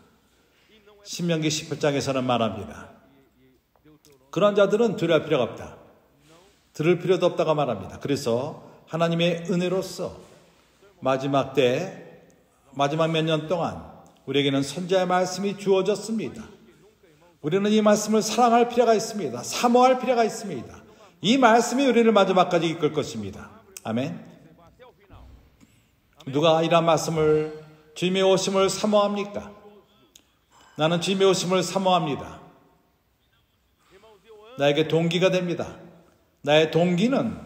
[SPEAKER 1] 신명기 18장에서는 말합니다. 그런 자들은 두려울 필요가 없다. 들을 필요도 없다고 말합니다. 그래서 하나님의 은혜로서 마지막 몇 년 동안 우리에게는 선지자의 말씀이 주어졌습니다. 우리는 이 말씀을 사랑할 필요가 있습니다. 사모할 필요가 있습니다. 이 말씀이 우리를 마지막까지 이끌 것입니다. 아멘. 누가 이런 말씀을, 주님의 오심을 사모합니까? 나는 주님의 오심을 사모합니다. 나에게 동기가 됩니다. 나의 동기는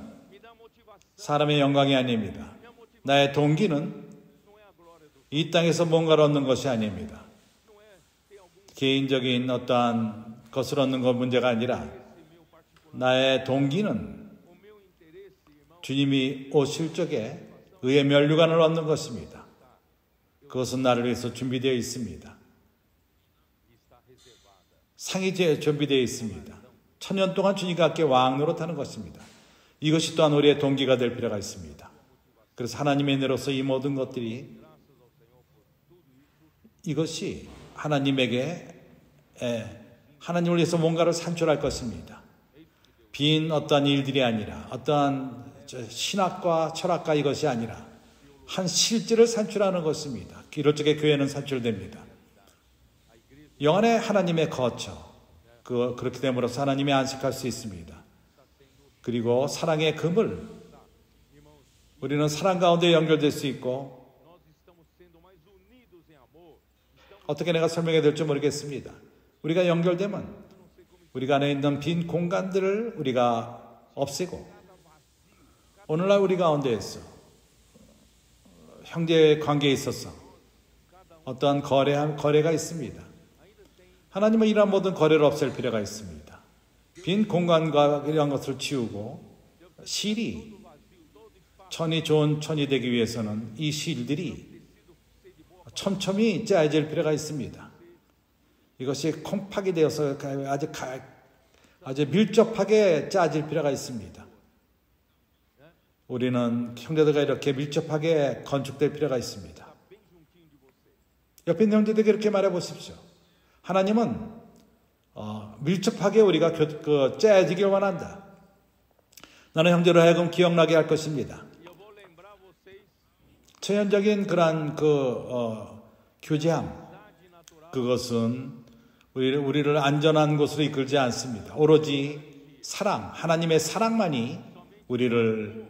[SPEAKER 1] 사람의 영광이 아닙니다. 나의 동기는 이 땅에서 뭔가를 얻는 것이 아닙니다. 개인적인 어떠한 것을 얻는 것 문제가 아니라 나의 동기는 주님이 오실 적에 의의 면류관을 얻는 것입니다. 그것은 나를 위해서 준비되어 있습니다. 상이 준비되어 있습니다. 1000년 동안 주님과 함께 왕노릇하는 것입니다. 이것이 또한 우리의 동기가 될 필요가 있습니다. 그래서 하나님의 은혜로서 이 모든 것들이 이것이 하나님에게 하나님을 위해서 뭔가를 산출할 것입니다. 빈 어떠한 일들이 아니라 어떠한 신학과 철학과 이것이 아니라 한 실제를 산출하는 것입니다. 이럴 적에 교회는 산출됩니다. 영안에 하나님의 거처, 그렇게 됨으로써 하나님이 안식할 수 있습니다. 그리고 사랑의 그물, 우리는 사랑 가운데 연결될 수 있고 어떻게 내가 설명해야 될지 모르겠습니다. 우리가 연결되면 우리가 안에 있는 빈 공간들을 우리가 없애고 오늘날 우리 가운데에서 형제 관계에 있어서 어떠한 거래가 있습니다. 하나님은 이러한 모든 거래를 없앨 필요가 있습니다. 빈 공간과 이런 것을 치우고 실이 천이 좋은 천이 되기 위해서는 이 실들이 촘촘히 짜여질 필요가 있습니다. 이것이 콤팍이 되어서 아주 밀접하게 짜질 필요가 있습니다. 우리는 형제들과 이렇게 밀접하게 건축될 필요가 있습니다. 옆에 있는 형제들에게 이렇게 말해 보십시오. 하나님은 밀접하게 우리가 짜여지길 원한다. 나는 형제로 하여금 기억나게 할 것입니다. 초연적인 그러한 교제함, 그것은 우리를 안전한 곳으로 이끌지 않습니다. 오로지 사랑, 하나님의 사랑만이 우리를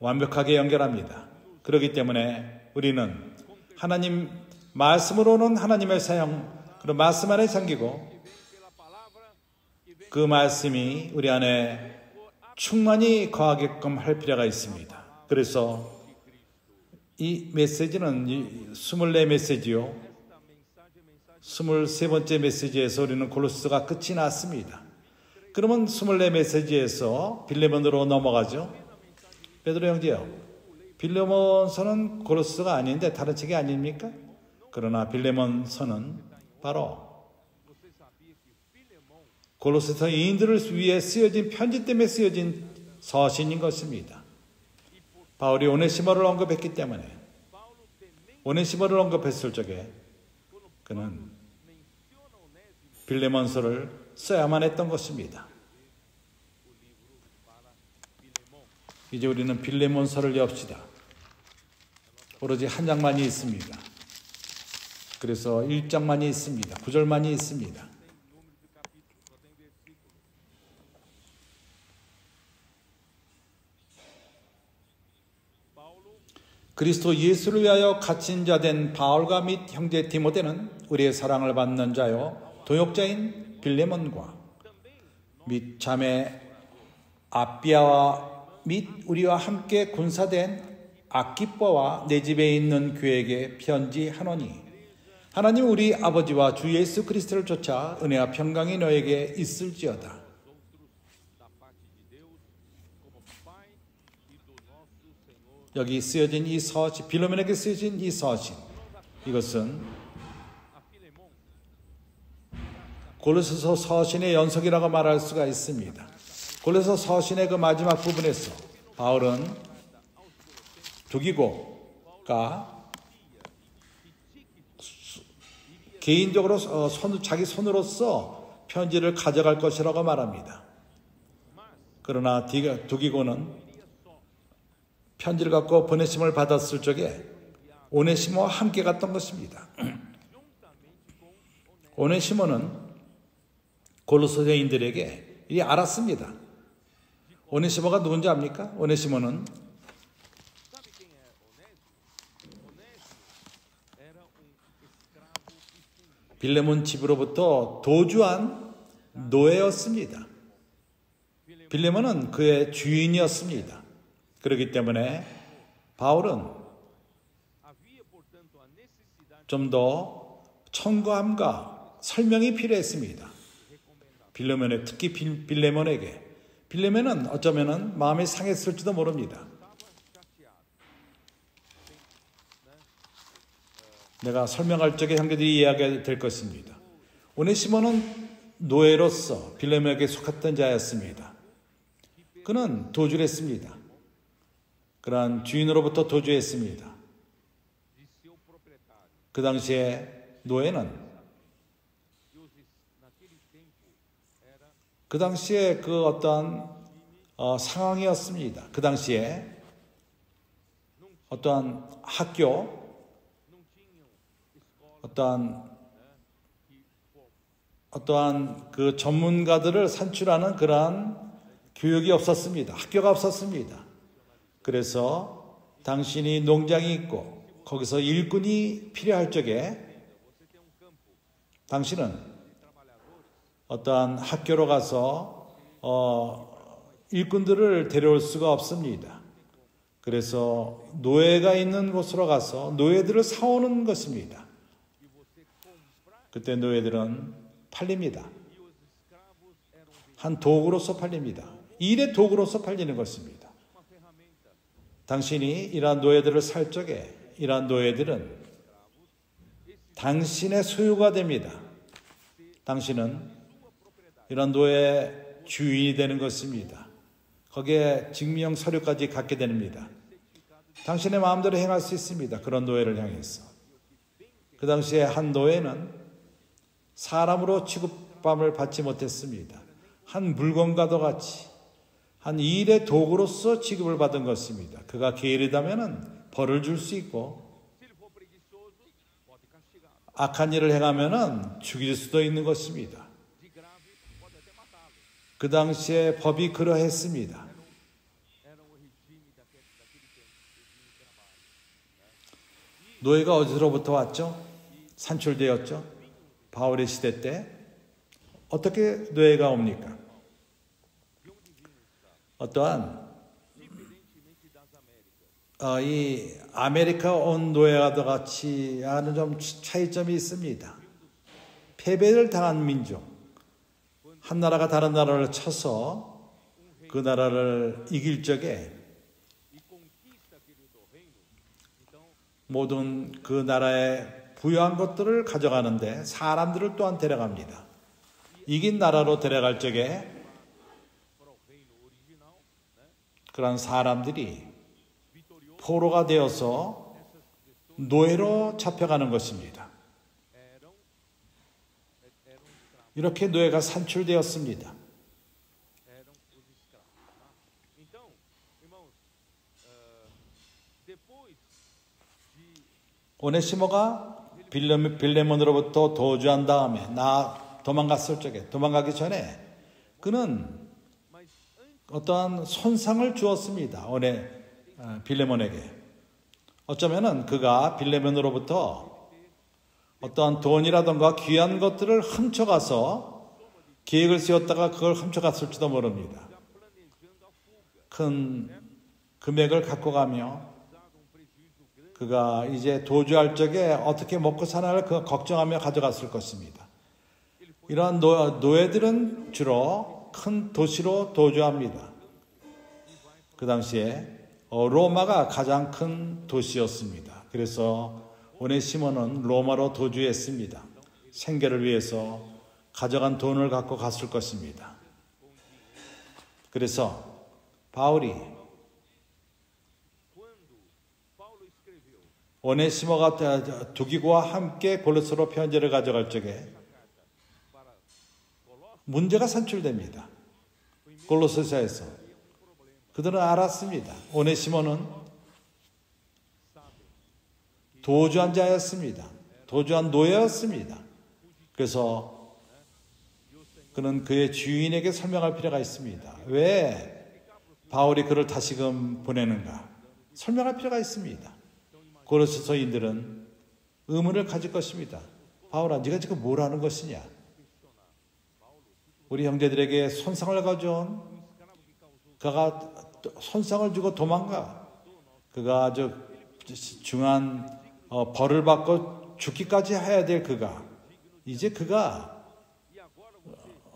[SPEAKER 1] 완벽하게 연결합니다. 그렇기 때문에 우리는 하나님 말씀으로는 하나님의 사용, 그런 말씀 안에 잠기고 그 말씀이 우리 안에 충만히 거하게끔 할 필요가 있습니다. 그래서 이 메시지는 24메시지요. 23번째 메시지에서 우리는 골로새서가 끝이 났습니다. 그러면 24메시지에서 빌레몬으로 넘어가죠. 베드로 형제요, 빌레몬서는 골로새서가 아닌데 다른 책이 아닙니까? 그러나 빌레몬서는 바로 골로새서 이인들을 위해 쓰여진 편지 때문에 쓰여진 서신인 것입니다. 바울이 오네시모를 언급했기 때문에 오네시모를 언급했을 적에 그는 빌레몬서를 써야만 했던 것입니다. 이제 우리는 빌레몬서를 엽시다. 오로지 한 장만이 있습니다. 그래서 1장만이 있습니다. 9절만이 있습니다. 그리스도 예수를 위하여 갇힌 자 된 바울과 및 형제 디모데는 우리의 사랑을 받는 자요 동역자인 빌레몬과 및 자매 아비아와 및 우리와 함께 군사된 아키뽀와 내 집에 있는 교회에게 편지하노니 하나님 우리 아버지와 주 예수 그리스도를 쫓아 은혜와 평강이 너에게 있을지어다. 여기 쓰여진 이 서신, 빌레몬에게 쓰여진 이 서신, 이것은 골로새서 서신의 연속이라고 말할 수가 있습니다. 골로새서 서신의 그 마지막 부분에서 바울은 두기고가 개인적으로 자기 손으로서 편지를 가져갈 것이라고 말합니다. 그러나 두기고는 편지를 갖고 보내심을 받았을 적에 오네시모와 함께 갔던 것입니다. 오네시모는 골로새인들에게 이리 알았습니다. 오네시모가 누군지 압니까? 오네시모는 빌레몬 집으로부터 도주한 노예였습니다. 빌레몬은 그의 주인이었습니다. 그렇기 때문에 바울은 좀 더 청구함과 설명이 필요했습니다. 빌레몬에, 특히 빌레몬에게. 빌레몬은 어쩌면 마음이 상했을지도 모릅니다. 내가 설명할 적에 형제들이 이해하게 될 것입니다. 오네시모는 노예로서 빌레몬에게 속했던 자였습니다. 그는 도주를 했습니다. 그러한 주인으로부터 도주했습니다. 그 당시에 노예는 그 당시에 그 어떠한 상황이었습니다. 그 당시에 어떠한 학교, 어떠한 그 전문가들을 산출하는 그러한 교육이 없었습니다. 학교가 없었습니다. 그래서 당신이 농장이 있고 거기서 일꾼이 필요할 적에 당신은 어떠한 학교로 가서 일꾼들을 데려올 수가 없습니다. 그래서 노예가 있는 곳으로 가서 노예들을 사오는 것입니다. 그때 노예들은 팔립니다. 한 도구로서 팔립니다. 일의 도구로서 팔리는 것입니다. 당신이 이러한 노예들을 살 적에 이러한 노예들은 당신의 소유가 됩니다. 당신은 이러한 노예의 주인이 되는 것입니다. 거기에 증명 서류까지 갖게 됩니다. 당신의 마음대로 행할 수 있습니다. 그런 노예를 향해서. 그 당시에 한 노예는 사람으로 취급함을 받지 못했습니다. 한 물건과도 같이 한 일의 도구로서 취급을 받은 것입니다. 그가 게으르다면 벌을 줄 수 있고 악한 일을 행하면 죽일 수도 있는 것입니다. 그 당시에 법이 그러했습니다. 노예가 어디로부터 왔죠? 산출되었죠? 바울의 시대 때 어떻게 노예가 옵니까? 어떠한 이 아메리카 온 노예와 같이 하는 좀 차이점이 있습니다. 패배를 당한 민족, 한 나라가 다른 나라를 쳐서 그 나라를 이길 적에 모든 그 나라의 부유한 것들을 가져가는데 사람들을 또한 데려갑니다. 이긴 나라로 데려갈 적에 그런 사람들이 포로가 되어서 노예로 잡혀가는 것입니다. 이렇게 노예가 산출되었습니다. 오네시모가 빌레몬으로부터 도주한 다음에 도망가기 전에 그는 어떠한 손상을 주었습니다. 빌레몬에게. 어쩌면은 그가 빌레몬으로부터 어떠한 돈이라던가 귀한 것들을 훔쳐가서 계획을 세웠다가 그걸 훔쳐갔을지도 모릅니다. 큰 금액을 갖고 가며 그가 이제 도주할 적에 어떻게 먹고 사나를 걱정하며 가져갔을 것입니다. 이러한 노예들은 주로 큰 도시로 도주합니다. 그 당시에 로마가 가장 큰 도시였습니다. 그래서 오네시모는 로마로 도주했습니다. 생계를 위해서 가져간 돈을 갖고 갔을 것입니다. 그래서 바울이 오네시모가 두기고와 함께 골로새로 편지를 가져갈 적에 문제가 산출됩니다. 골로새서에서 그들은 알았습니다. 오네시모는 도주한 자였습니다. 도주한 노예였습니다. 그래서 그는 그의 주인에게 설명할 필요가 있습니다. 왜 바울이 그를 다시금 보내는가? 설명할 필요가 있습니다. 고린도서인들은 의문을 가질 것입니다. 바울아, 네가 지금 뭘 하는 것이냐? 우리 형제들에게 손상을 가져온 그가 손상을 주고 도망가. 그가 아주 중한 벌을 받고 죽기까지 해야 될 그가 이제 그가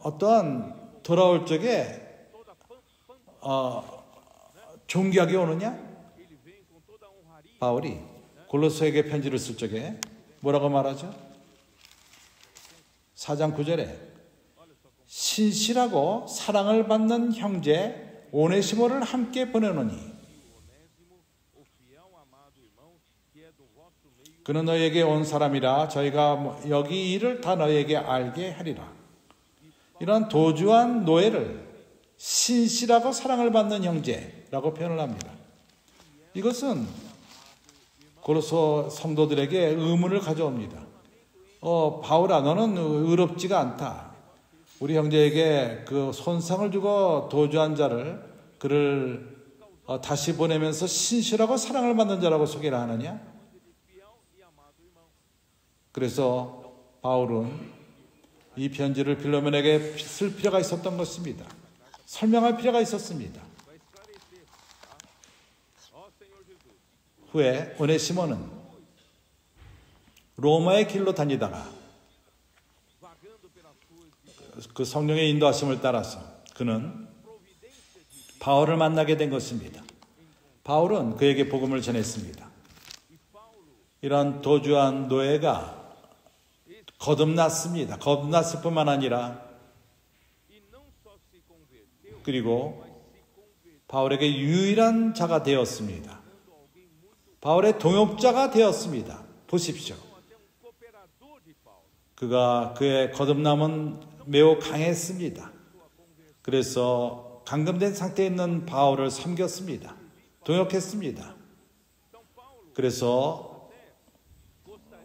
[SPEAKER 1] 어떠한 돌아올 적에 존귀하게 오느냐? 바울이 골로새에게 편지를 쓸 적에 뭐라고 말하죠? 4장 9절에 신실하고 사랑을 받는 형제 오네시모를 함께 보내노니 그는 너희에게 온 사람이라 저희가 여기 일을 다 너희에게 알게 하리라. 이런 도주한 노예를 신실하고 사랑을 받는 형제라고 표현을 합니다. 이것은 고린도 성도들에게 의문을 가져옵니다. 바울아, 너는 의롭지가 않다. 우리 형제에게 그 손상을 주고 도주한 자를 그를 다시 보내면서 신실하고 사랑을 받는 자라고 소개를 하느냐? 그래서 바울은 이 편지를 빌레몬에게 쓸 필요가 있었던 것입니다. 설명할 필요가 있었습니다. 후에 오네시모는 로마의 길로 다니다가 그 성령의 인도하심을 따라서 그는 바울을 만나게 된 것입니다. 바울은 그에게 복음을 전했습니다. 이런 도주한 노예가 거듭났습니다. 거듭났을 뿐만 아니라 그리고 바울에게 유일한 자가 되었습니다. 바울의 동역자가 되었습니다. 보십시오. 그의 거듭남은 매우 강했습니다. 그래서 감금된 상태에 있는 바울을 섬겼습니다. 동역했습니다. 그래서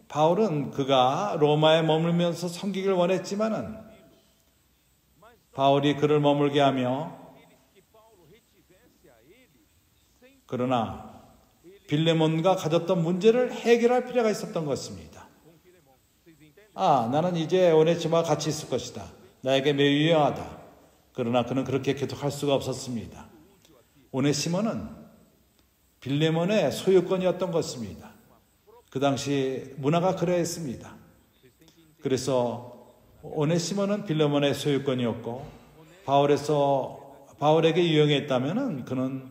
[SPEAKER 1] 바울은 그가 로마에 머물면서 섬기길 원했지만은 바울이 그를 머물게 하며 그러나 빌레몬과 가졌던 문제를 해결할 필요가 있었던 것입니다. 나는 이제 오네시모와 같이 있을 것이다. 나에게 매우 유용하다. 그러나 그는 그렇게 계속할 수가 없었습니다. 오네시모는 빌레몬의 소유권이었던 것입니다. 그 당시 문화가 그러했습니다. 그래서 오네시모는 빌레몬의 소유권이었고 바울에게 유용했다면은 그는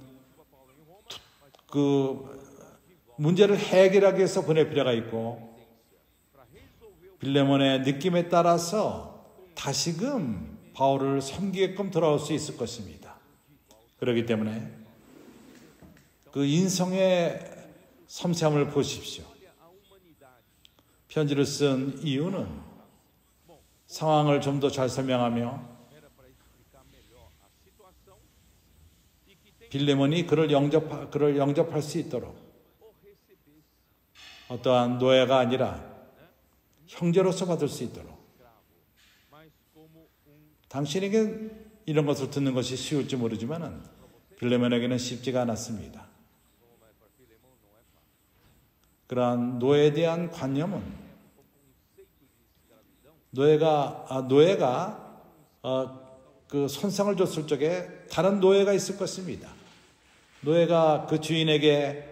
[SPEAKER 1] 그 문제를 해결하기 위해서 보낼 필요가 있고 빌레몬의 느낌에 따라서 다시금 바울을 섬기게끔 돌아올 수 있을 것입니다. 그렇기 때문에 그 인성의 섬세함을 보십시오. 편지를 쓴 이유는 상황을 좀 더 잘 설명하며 빌레몬이 그를 영접할 수 있도록 어떠한 노예가 아니라 형제로서 받을 수 있도록 당신에게 이런 것을 듣는 것이 쉬울지 모르지만 빌레몬에게는 쉽지가 않았습니다. 그러한 노예에 대한 관념은 노예가 그 손상을 줬을 적에 다른 노예가 있을 것입니다. 노예가 그 주인에게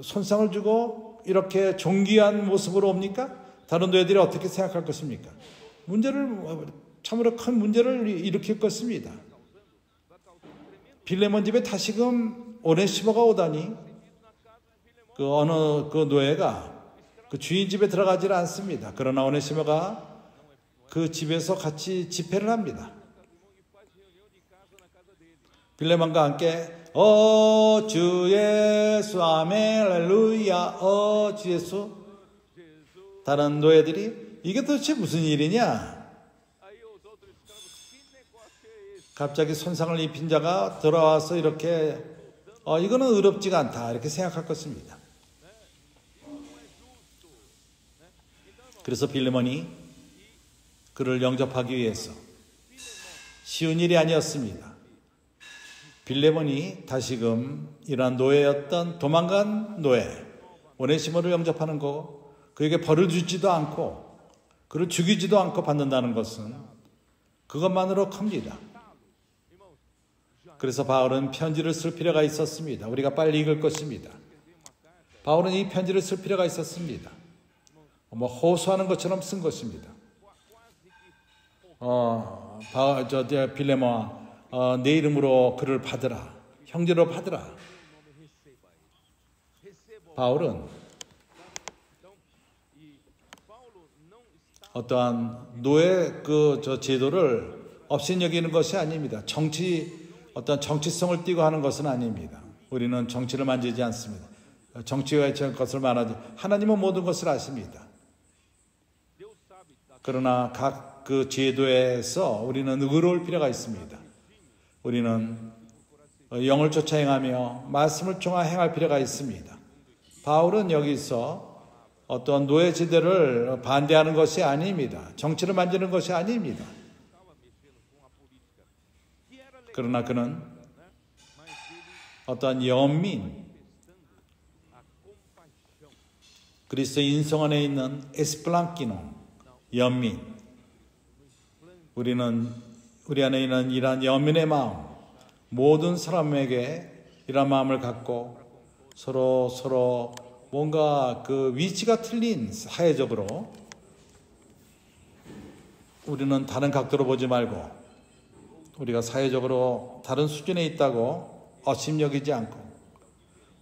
[SPEAKER 1] 손상을 주고 이렇게 존귀한 모습으로 옵니까? 다른 노예들이 어떻게 생각할 것입니까? 참으로 큰 문제를 일으킬 것입니다. 빌레몬 집에 다시금 오네시모가 오다니 그 노예가 그 주인 집에 들어가지를 않습니다. 그러나 오네시모가 그 집에서 같이 집회를 합니다. 빌레몬과 함께 주 예수 아멘 할렐루야 주 예수. 다른 노예들이 이게 도대체 무슨 일이냐? 갑자기 손상을 입힌 자가 돌아와서 이렇게 이거는 의롭지가 않다 이렇게 생각할 것입니다. 그래서 빌레몬이 그를 영접하기 위해서 쉬운 일이 아니었습니다. 빌레몬이 다시금 이러한 노예였던 도망간 노예 오네시모를 영접하는 거, 그에게 벌을 주지도 않고 그를 죽이지도 않고 받는다는 것은 그것만으로 큽니다. 그래서 바울은 편지를 쓸 필요가 있었습니다. 우리가 빨리 읽을 것입니다. 바울은 이 편지를 쓸 필요가 있었습니다. 호소하는 것처럼 쓴 것입니다. 빌레몬아, 내 이름으로 그를 받으라. 형제로 받으라. 바울은 어떠한 노예 제도를 업신여기는 것이 아닙니다. 어떤 정치성을 띠고 하는 것은 아닙니다. 우리는 정치를 만지지 않습니다. 정치의 것을 말하지. 하나님은 모든 것을 아십니다. 그러나 각 그 제도에서 우리는 의로울 필요가 있습니다. 우리는 영을 쫓아 행하며 말씀을 쫓아 행할 필요가 있습니다. 바울은 여기서 어떤 노예 제도를 반대하는 것이 아닙니다. 정치를 만지는 것이 아닙니다. 그러나 그는 어떤 연민, 그리스도 인성 안에 있는 에스플랑키노, 연민, 우리 안에 있는 이러한 연민의 마음, 모든 사람에게 이러한 마음을 갖고 서로 뭔가 그 위치가 틀린 사회적으로 우리는 다른 각도로 보지 말고 우리가 사회적으로 다른 수준에 있다고 업신여기지 않고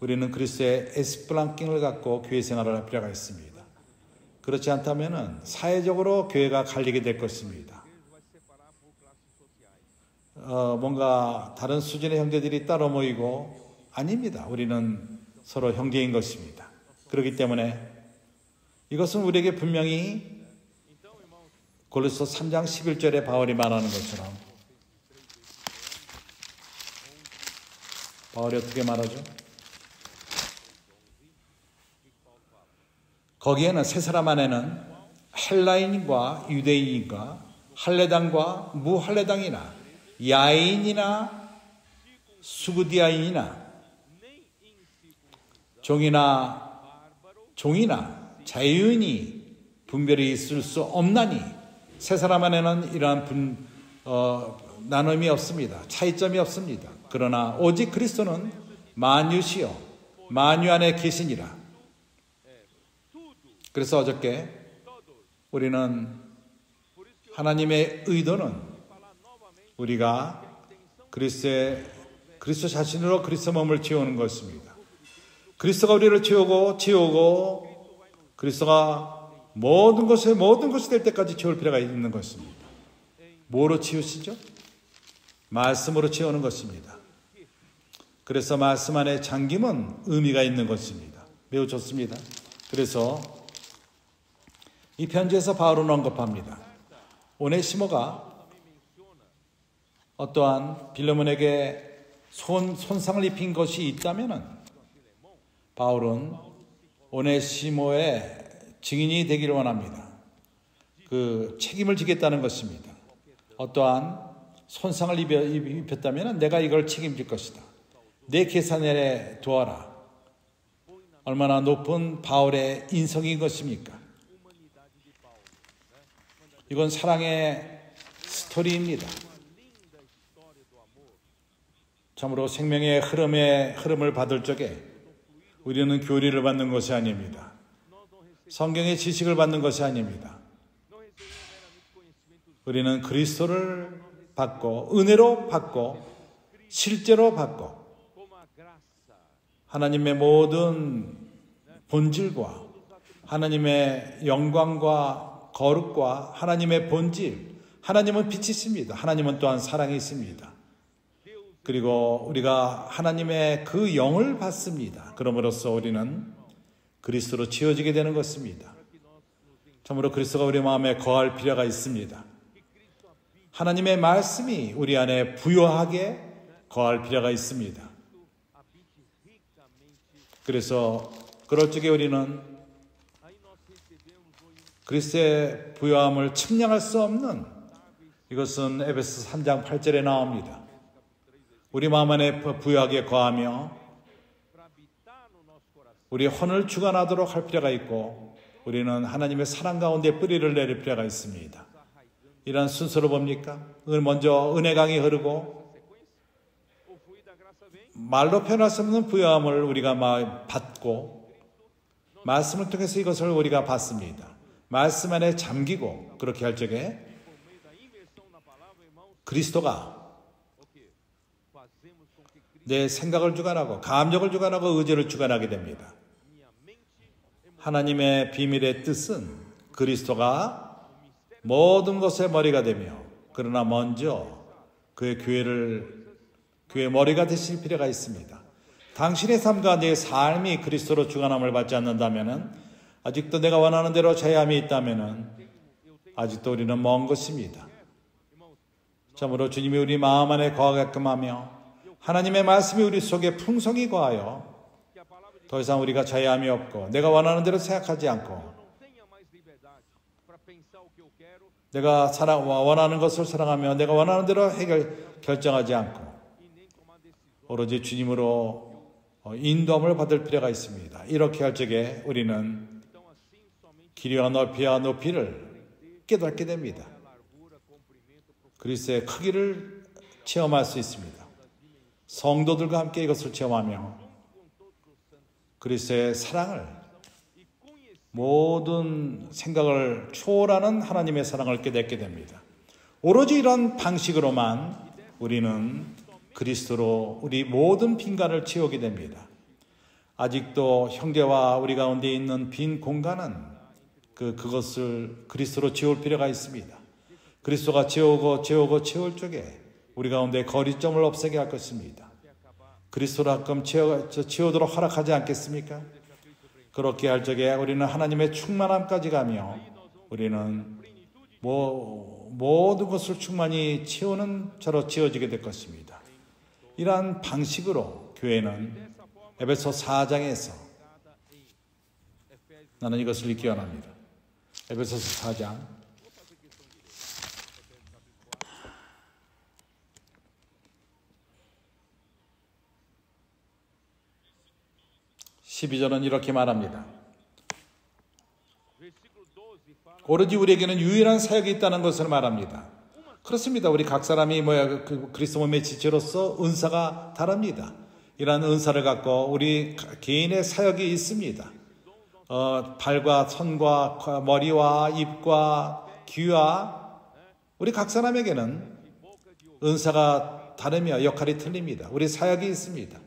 [SPEAKER 1] 우리는 그리스도의 에스플랑킹을 갖고 교회 생활을 할 필요가 있습니다. 그렇지 않다면 사회적으로 교회가 갈리게 될 것입니다. 뭔가 다른 수준의 형제들이 따로 모이고 아닙니다. 우리는 서로 형제인 것입니다. 그렇기 때문에 이것은 우리에게 분명히 고린도서 3장 11절에 바울이 말하는 것처럼 바울이 어떻게 말하죠? 거기에는 세 사람 안에는 헬라인과 유대인과 할례당과 무할례당이나 야인이나 수구디아인이나 종이나 자유인이 분별이 있을 수 없나니 세 사람 안에는 이러한 나눔이 없습니다. 차이점이 없습니다. 그러나 오직 그리스도는 만유시요 만유 안에 계시니라. 그래서 어저께 우리는 하나님의 의도는 우리가 그리스도 자신으로 그리스도 몸을 채우는 것입니다. 그리스도가 우리를 채우고 그리스도가 모든 것이 될 때까지 채울 필요가 있는 것입니다. 뭐로 채우시죠? 말씀으로 채우는 것입니다. 그래서 말씀 안에 잠김은 의미가 있는 것입니다. 매우 좋습니다. 그래서 이 편지에서 바울은 언급합니다. 오네시모가 어떠한 빌레몬에게 손상을 입힌 것이 있다면 바울은 오네시모의 증인이 되기를 원합니다. 그 책임을 지겠다는 것입니다. 어떠한 손상을 입혔다면 내가 이걸 책임질 것이다. 내 계산에 두어라. 얼마나 높은 바울의 인성인 것입니까? 이건 사랑의 스토리입니다. 참으로 생명의 흐름을 받을 적에 우리는 교리를 받는 것이 아닙니다. 성경의 지식을 받는 것이 아닙니다. 우리는 그리스도를 받고 은혜로 받고 실제로 받고 하나님의 모든 본질과 하나님의 영광과 거룩과 하나님의 본질, 하나님은 빛이십니다. 하나님은 또한 사랑이 있습니다. 그리고 우리가 하나님의 그 영을 받습니다. 그럼으로써 우리는 그리스도로 지어지게 되는 것입니다. 참으로 그리스도가 우리 마음에 거할 필요가 있습니다. 하나님의 말씀이 우리 안에 부요하게 거할 필요가 있습니다. 그래서 그럴 적에 우리는 그리스도의 부요함을 측량할 수 없는 이것은 에베소 3장 8절에 나옵니다. 우리 마음 안에 부요하게 거하며 우리 혼을 주관하도록 할 필요가 있고 우리는 하나님의 사랑 가운데 뿌리를 내릴 필요가 있습니다. 이런 순서로 봅니까? 먼저 은혜강이 흐르고 말로 표현할 수 없는 부요함을 우리가 받고 말씀을 통해서 이것을 우리가 받습니다. 말씀 안에 잠기고 그렇게 할 적에 그리스도가 내 생각을 주관하고 감정을 주관하고 의지를 주관하게 됩니다. 하나님의 비밀의 뜻은 그리스도가 모든 것의 머리가 되며 그러나 먼저 그의 교회의 머리가 되실 필요가 있습니다. 당신의 삶과 내 삶이 그리스도로 주관함을 받지 않는다면 아직도 내가 원하는 대로 제함이 있다면 아직도 우리는 먼 것입니다. 참으로 주님이 우리 마음 안에 거하게끔 하며 하나님의 말씀이 우리 속에 풍성히 거하여 더 이상 우리가 자유함이 없고 내가 원하는 대로 생각하지 않고 내가 원하는 것을 사랑하며 내가 원하는 대로 결정하지 않고 오로지 주님으로 인도함을 받을 필요가 있습니다. 이렇게 할 적에 우리는 길이와 높이와 높이를 깨닫게 됩니다. 그리스도의 크기를 체험할 수 있습니다. 성도들과 함께 이것을 체험하며 그리스도의 사랑을 모든 생각을 초월하는 하나님의 사랑을 깨닫게 됩니다. 오로지 이런 방식으로만 우리는 그리스도로 우리 모든 빈간을 채우게 됩니다. 아직도 형제와 우리 가운데 있는 빈 공간은 그것을 그리스도로 채울 필요가 있습니다. 그리스도가 채울 적에 우리 가운데 거리점을 없애게 할 것입니다. 그리스도로 가끔 채우도록 허락하지 않겠습니까? 그렇게 할 적에 우리는 하나님의 충만함까지 가며 우리는 모든 것을 충만히 채우는 자로 지어지게 될 것입니다. 이러한 방식으로 교회는 에베소 4장에서 나는 이것을 읽기 원합니다. 에베소서 4장 12절은 이렇게 말합니다. 오로지 우리에게는 유일한 사역이 있다는 것을 말합니다. 그렇습니다. 우리 각 사람이 그리스도 몸의 지체로서 은사가 다릅니다. 이러한 은사를 갖고 우리 개인의 사역이 있습니다. 발과 손과 머리와 입과 귀와 우리 각 사람에게는 은사가 다르며 역할이 틀립니다. 우리 사역이 있습니다.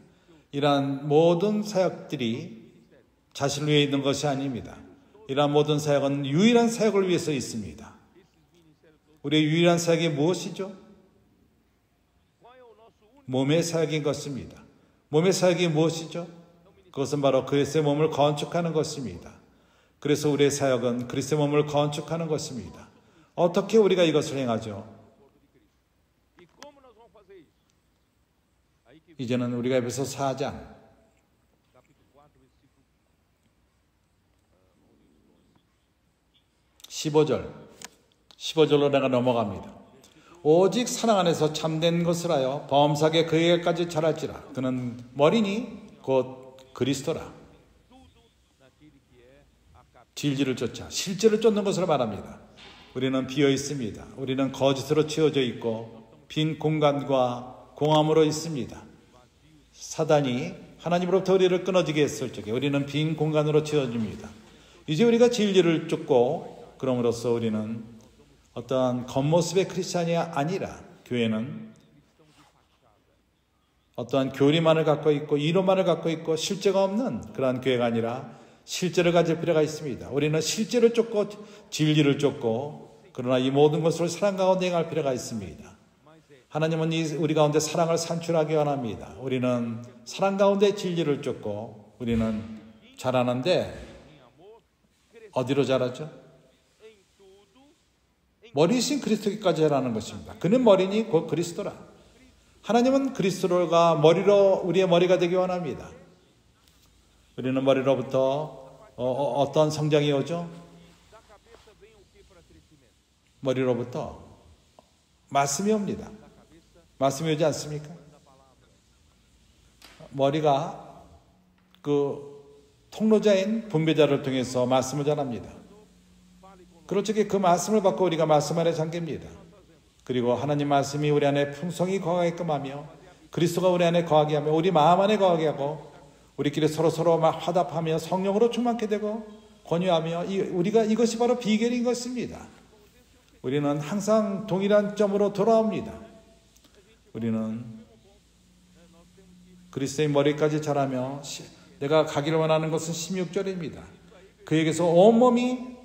[SPEAKER 1] 이러한 모든 사역들이 자신을 위해 있는 것이 아닙니다. 이러한 모든 사역은 유일한 사역을 위해서 있습니다. 우리의 유일한 사역이 무엇이죠? 몸의 사역인 것입니다. 몸의 사역이 무엇이죠? 그것은 바로 그리스도의 몸을 건축하는 것입니다. 그래서 우리의 사역은 그리스도의 몸을 건축하는 것입니다. 어떻게 우리가 이것을 행하죠? 이제는 우리가 에베소 4장 15절로 내가 넘어갑니다. 오직 사랑 안에서 참된 것을 하여 범사게 그에게까지 자랄지라. 그는 머리니 곧 그리스도라. 진리를 쫓아 실제를 쫓는 것을 말합니다. 우리는 비어 있습니다. 우리는 거짓으로 채워져 있고 빈 공간과 공함으로 있습니다. 사단이 하나님으로부터 우리를 끊어지게 했을 적에 우리는 빈 공간으로 채워집니다. 이제 우리가 진리를 쫓고 그럼으로써 우리는 어떠한 겉모습의 크리스찬이 아니라 교회는 어떠한 교리만을 갖고 있고 이론만을 갖고 있고 실제가 없는 그러한 교회가 아니라 실제를 가질 필요가 있습니다. 우리는 실제를 쫓고 진리를 쫓고 그러나 이 모든 것을 사랑 가운데 행할 필요가 있습니다. 하나님은 우리 가운데 사랑을 산출하기 원합니다. 우리는 사랑 가운데 진리를 쫓고 우리는 자라는데 어디로 자라죠? 머리이신 그리스도께까지 자라는 것입니다. 그는 머리니 곧 그리스도라. 하나님은 그리스도가 머리로 우리의 머리가 되기 원합니다. 우리는 머리로부터 어떤 성장이 오죠? 머리로부터 말씀이 옵니다. 말씀이 오지 않습니까? 머리가 그 통로자인 분배자를 통해서 말씀을 전합니다. 그럴 적에 그 말씀을 받고 우리가 말씀 안에 잠깁니다. 그리고 하나님 말씀이 우리 안에 풍성히 거하게끔 하며 그리스도가 우리 안에 거하게 하며 우리 마음 안에 거하게 하고 우리끼리 서로 화답하며 성령으로 충만케 되고 권유하며 우리가 이것이 바로 비결인 것입니다. 우리는 항상 동일한 점으로 돌아옵니다. 우리는 그리스도의 머리까지 자라며 내가 가기를 원하는 것은 16절입니다. 그에게서 온몸이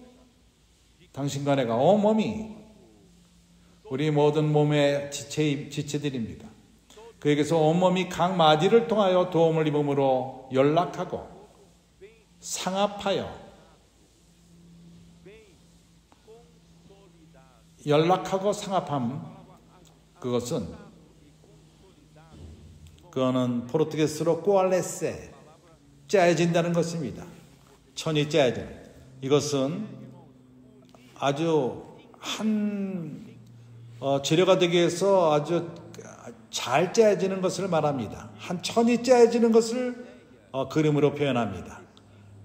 [SPEAKER 1] 당신과 내가 온몸이 우리 모든 몸의 지체들입니다. 그에게서 온몸이 각 마디를 통하여 도움을 입음으로 연락하고 상합하여 연락하고 상합함 그거는 포르투게스로 꼬알레세 짜여진다는 것입니다. 천이 짜여진 이것은 아주 재료가 되기 위해서 아주 잘 짜여지는 것을 말합니다. 한 천이 짜여지는 것을 그림으로 표현합니다.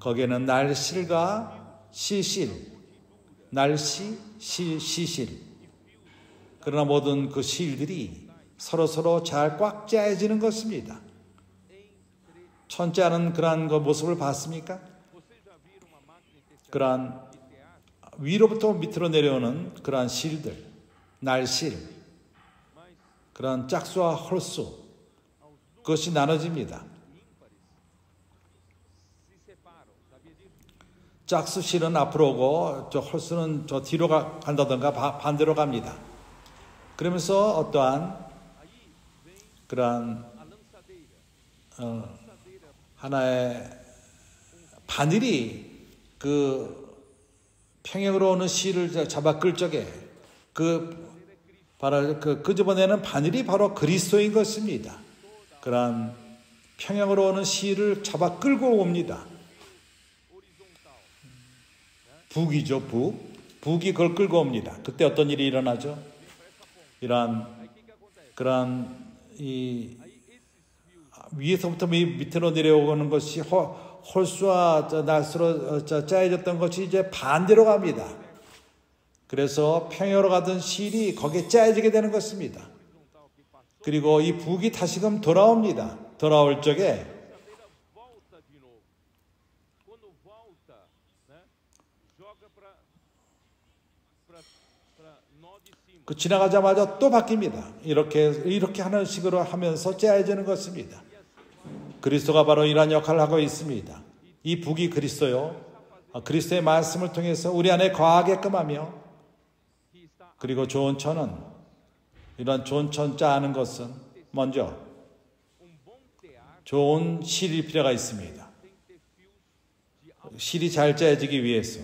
[SPEAKER 1] 거기에는 날실과 시실, 날시, 시실. 그러나 모든 그 실들이 서로 잘 꽉 짜여지는 것입니다. 천짜는 그러한 그 모습을 봤습니까? 그러한 위로부터 밑으로 내려오는 그러한 실들, 날실, 그러한 짝수와 홀수, 그것이 나눠집니다. 짝수실은 앞으로 오고 저 홀수는 저 뒤로 간다던가 반대로 갑니다. 그러면서 어떠한 그러한 하나의 바늘이 그 평행으로 오는 실을 잡아 끌 적에 바로 끄집어내는 바늘이 바로 그리스도인 것입니다. 그러한 평양으로 오는 실을 잡아 끌고 옵니다. 북이죠, 북. 북이 그걸 끌고 옵니다. 그때 어떤 일이 일어나죠? 그러한 위에서부터 밑으로 내려오는 것이 홀수와 날수로 짜여졌던 것이 이제 반대로 갑니다. 그래서 평야로 가던 실이 거기에 짜여지게 되는 것입니다. 그리고 이 북이 다시금 돌아옵니다. 돌아올 적에 그 지나가자마자 또 바뀝니다. 이렇게 하는 식으로 하면서 짜여지는 것입니다. 그리스도가 바로 이러한 역할을 하고 있습니다. 이 북이 그리스도요. 그리스도의 말씀을 통해서 우리 안에 거하게끔 하며, 그리고 좋은 천은, 이런 좋은 천 짜는 것은 먼저 좋은 실이 필요가 있습니다. 실이 잘 짜여지기 위해서,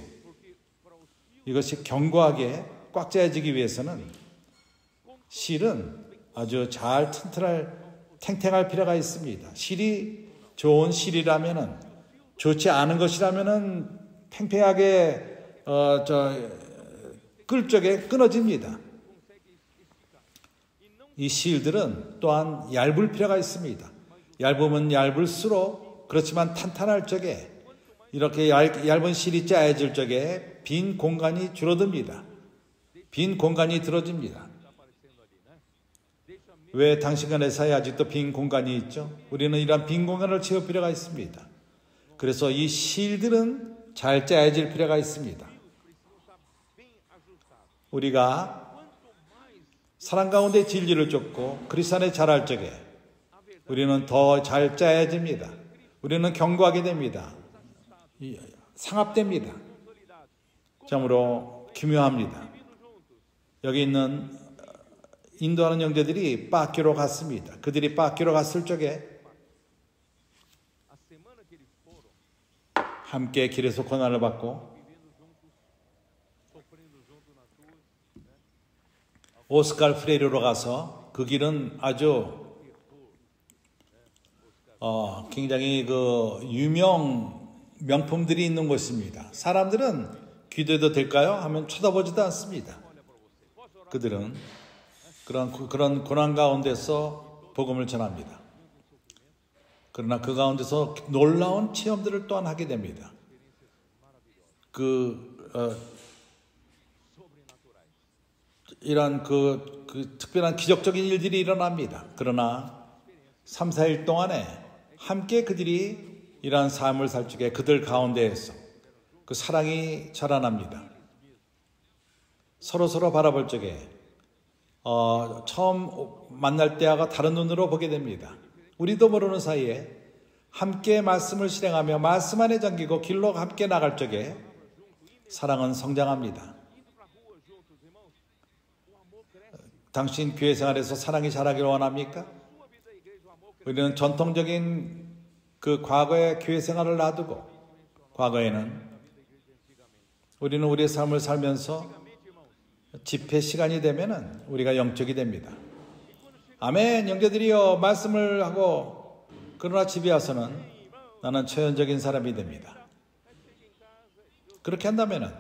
[SPEAKER 1] 이것이 견고하게 꽉 짜여지기 위해서는 실은 아주 잘 탱탱할 필요가 있습니다. 실이 좋은 실이라면은, 좋지 않은 것이라면은 팽팽하게 끌 적에 끊어집니다. 이 실들은 또한 얇을 필요가 있습니다. 얇으면 얇을수록, 그렇지만 탄탄할 적에, 이렇게 얇은 실이 짜여질 적에 빈 공간이 줄어듭니다. 빈 공간이 들어집니다. 왜 당신과 내 사이에 아직도 빈 공간이 있죠? 우리는 이러한 빈 공간을 채울 필요가 있습니다. 그래서 이 실들은 잘 짜여질 필요가 있습니다. 우리가 사랑 가운데 진리를 쫓고 그리스도 안에 자랄 적에 우리는 더 잘 짜여집니다. 우리는 견고하게 됩니다. 상합됩니다. 참으로 기묘합니다. 여기 있는 인도하는 형제들이 빠끼로 갔습니다. 그들이 빠끼로 갔을 적에 함께 길에서 고난을 받고 오스칼 프레이르로 가서, 그 길은 아주 굉장히 유명 명품들이 있는 곳입니다. 사람들은 기도해도 될까요? 하면 쳐다보지도 않습니다. 그들은 그런 고난 가운데서 복음을 전합니다. 그러나 그 가운데서 놀라운 체험들을 또한 하게 됩니다. 이런 특별한 기적적인 일들이 일어납니다. 그러나 3, 4일 동안에 함께 그들이 이러한 삶을 살 적에 그들 가운데에서 그 사랑이 자라납니다. 서로 바라볼 적에 처음 만날 때와 다른 눈으로 보게 됩니다. 우리도 모르는 사이에 함께 말씀을 실행하며 말씀 안에 잠기고 길로 함께 나갈 적에 사랑은 성장합니다. 당신 교회 생활에서 사랑이 자라기를 원합니까? 우리는 전통적인 그 과거의 교회 생활을 놔두고, 과거에는 우리는 우리의 삶을 살면서 집회 시간이 되면은 우리가 영적이 됩니다. 아멘, 형제들이여, 말씀을 하고, 그러나 집에 와서는 나는 초연적인 사람이 됩니다. 그렇게 한다면은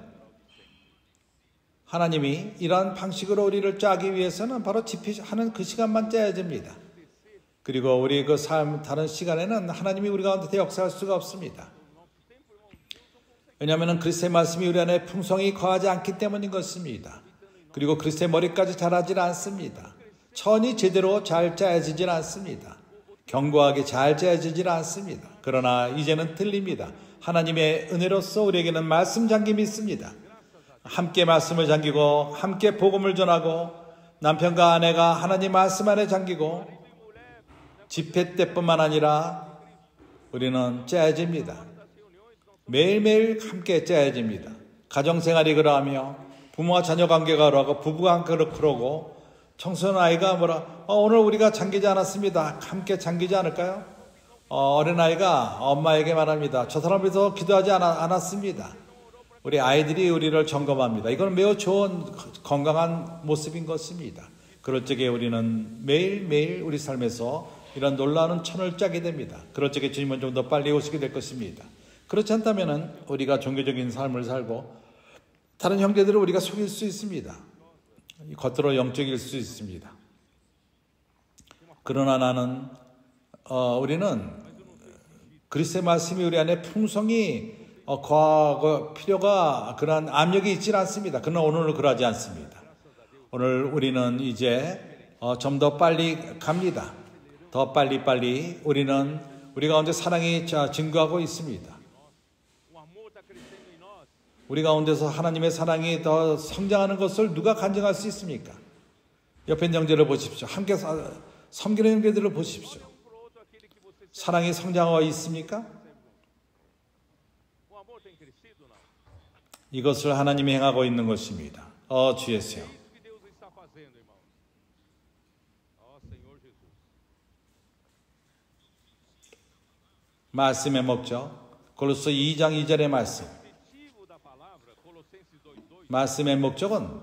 [SPEAKER 1] 하나님이 이러한 방식으로 우리를 짜기 위해서는 바로 집회하는 그 시간만 짜야 됩니다. 그리고 우리 그 삶 다른 시간에는 하나님이 우리 가운데 역사할 수가 없습니다. 왜냐하면 그리스도의 말씀이 우리 안에 풍성히 거하지 않기 때문인 것입니다. 그리고 그리스도의 머리까지 자라질 않습니다. 천이 제대로 잘 짜여지질 않습니다. 견고하게 잘 짜여지질 않습니다. 그러나 이제는 틀립니다. 하나님의 은혜로서 우리에게는 말씀 잠김이 있습니다. 함께 말씀을 잠기고 함께 복음을 전하고 남편과 아내가 하나님 말씀 안에 잠기고 집회 때뿐만 아니라 우리는 짜여집니다. 매일매일 함께 짜여집니다. 가정생활이 그러하며 부모와 자녀 관계가 그러고 부부가 그러고 청소년 아이가 오늘 우리가 잠기지 않았습니다. 함께 잠기지 않을까요? 어린아이가 엄마에게 말합니다. 저 사람 위해서 기도하지 않았습니다. 우리 아이들이 우리를 점검합니다. 이건 매우 좋은 건강한 모습인 것입니다. 그럴 적에 우리는 매일매일 우리 삶에서 이런 놀라운 천을 짜게 됩니다. 그럴 적에 주님은 좀 더 빨리 오시게 될 것입니다. 그렇지 않다면 우리가 종교적인 삶을 살고 다른 형제들을 우리가 속일 수 있습니다. 겉으로 영적일 수 있습니다. 그러나 나는 우리는 그리스도의 말씀이 우리 안에 풍성히 거하고 필요가 그런 압력이 있지는 않습니다. 그러나 오늘은 그러하지 않습니다. 오늘 우리는 이제 좀 더 빨리 갑니다. 더 빨리 우리는 우리 가운데 사랑이 증거하고 있습니다. 우리 가운데서 하나님의 사랑이 더 성장하는 것을 누가 간증할 수 있습니까? 옆에 있는 형제를 보십시오. 함께 섬기는 형제들을 보십시오. 사랑이 성장하고 있습니까? 이것을 하나님이 행하고 있는 것입니다. 주 예수요. 말씀의 목적, 골로새 2장 2절의 말씀. 말씀의 목적은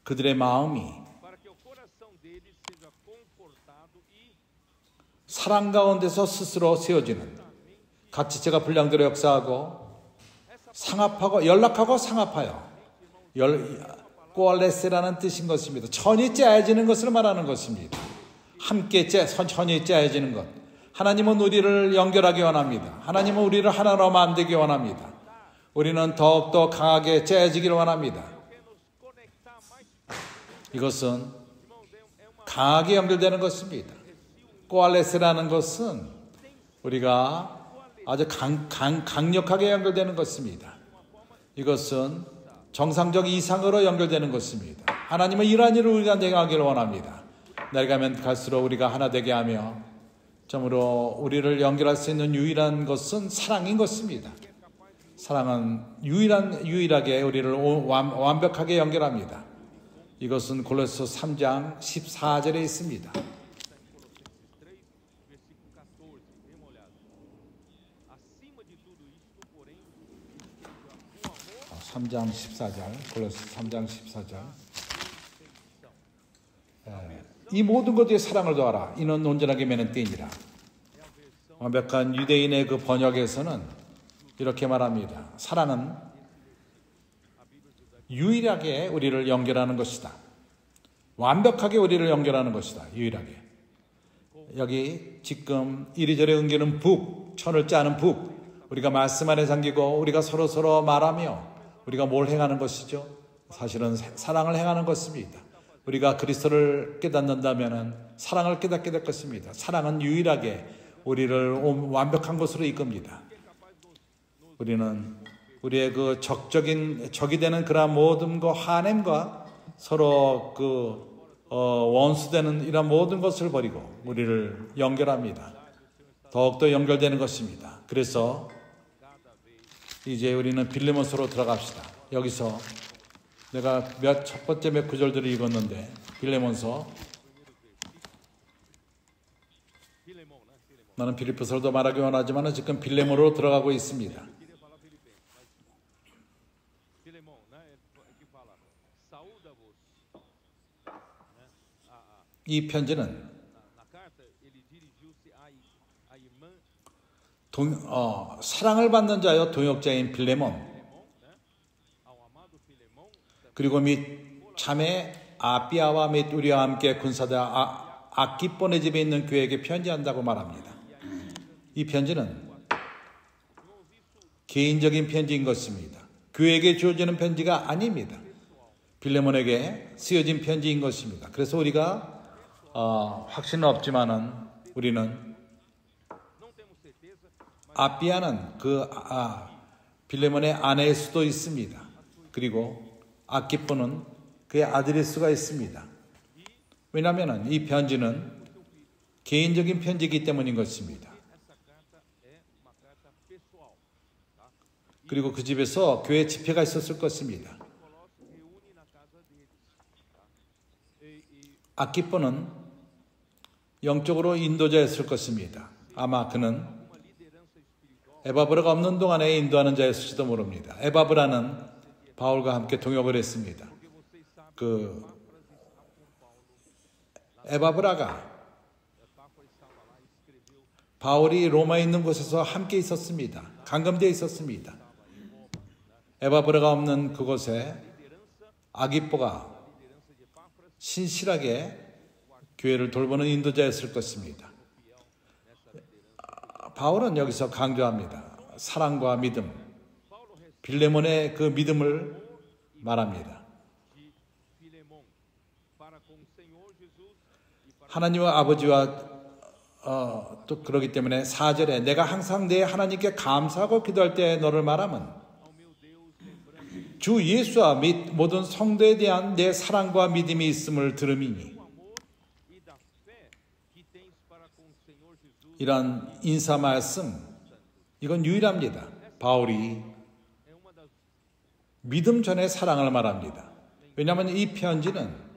[SPEAKER 1] 그들의 마음이 사랑 가운데서 스스로 세워지는, 각 지체가 분량대로 역사하고 상합하고 연락하고 상합하여 꼬알레스라는 뜻인 것입니다. 천이 짜여지는 것을 말하는 것입니다. 함께 천이 짜여지는 것. 하나님은 우리를 연결하기 원합니다. 하나님은 우리를 하나로 만들기 원합니다. 우리는 더욱더 강하게 짜여지기를 원합니다. 이것은 강하게 연결되는 것입니다. 꼬알레스라는 것은 우리가 아주 강력하게 연결되는 것입니다. 이것은 정상적 이상으로 연결되는 것입니다. 하나님은 이러한 일을 우리가 행하기를 원합니다. 내려가면 갈수록 우리가 하나 되게 하며 점으로 우리를 연결할 수 있는 유일한 것은 사랑인 것입니다. 사랑은 유일하게 우리를 완벽하게 연결합니다. 이것은 골로새 3장 14절에 있습니다. 3장 14절, 골로새 3장 14절. 이 모든 것에 사랑을 더하라. 이는 온전하게 매는 띠니라. 완벽한 유대인의 그 번역에서는 이렇게 말합니다. 사랑은 유일하게 우리를 연결하는 것이다. 완벽하게 우리를 연결하는 것이다. 유일하게. 여기 지금 이리저리 옮기는 북, 천을 짜는 북, 우리가 말씀 안에 잠기고 우리가 서로 말하며 우리가 뭘 행하는 것이죠? 사실은 사랑을 행하는 것입니다. 우리가 그리스도를 깨닫는다면 사랑을 깨닫게 될 것입니다. 사랑은 유일하게 우리를 완벽한 것으로 이끕니다. 우리는 우리의 그 적이 되는 그러한 모든 것, 하냄과 서로 원수되는 이런 모든 것을 버리고 우리를 연결합니다. 더욱더 연결되는 것입니다. 그래서 이제 우리는 빌레몬서로 들어갑시다. 여기서 내가 첫 번째 몇 구절들을 읽었는데 빌레몬서, 나는 빌립보서로도 말하기 원하지만 지금 빌레몬으로 들어가고 있습니다. 이 편지는 사랑을 받는 자여 동역자인 빌레몬, 그리고 및 자매 아비아와 및 우리와 함께 군사자 아키뽀네 집에 있는 교회에게 편지한다고 말합니다. 이 편지는 개인적인 편지인 것입니다. 교회에게 주어지는 편지가 아닙니다. 빌레몬에게 쓰여진 편지인 것입니다. 그래서 우리가 확신은 없지만은 우리는 아비아는 빌레몬의 아내일 수도 있습니다. 그리고 아키뽀는 그의 아들일 수가 있습니다. 왜냐하면 이 편지는 개인적인 편지이기 때문인 것입니다. 그리고 그 집에서 교회 집회가 있었을 것입니다. 아키뽀는 영적으로 인도자였을 것입니다. 아마 그는 에바브라가 없는 동안에 인도하는 자였을지도 모릅니다. 에바브라는 바울과 함께 동역을 했습니다. 에바브라가 바울이 로마에 있는 곳에서 함께 있었습니다. 감금되어 있었습니다. 에바브라가 없는 그곳에 아기뽀가 신실하게 교회를 돌보는 인도자였을 것입니다. 바울은 여기서 강조합니다. 사랑과 믿음, 빌레몬의 그 믿음을 말합니다. 하나님과 아버지와 또 그러기 때문에 4절에 내가 항상 내 하나님께 감사하고 기도할 때 너를 말하면 주 예수와 및 모든 성도에 대한 내 사랑과 믿음이 있음을 들음이니 이런 인사 말씀 이건 유일합니다. 바울이 믿음 전에 사랑을 말합니다. 왜냐하면 이 편지는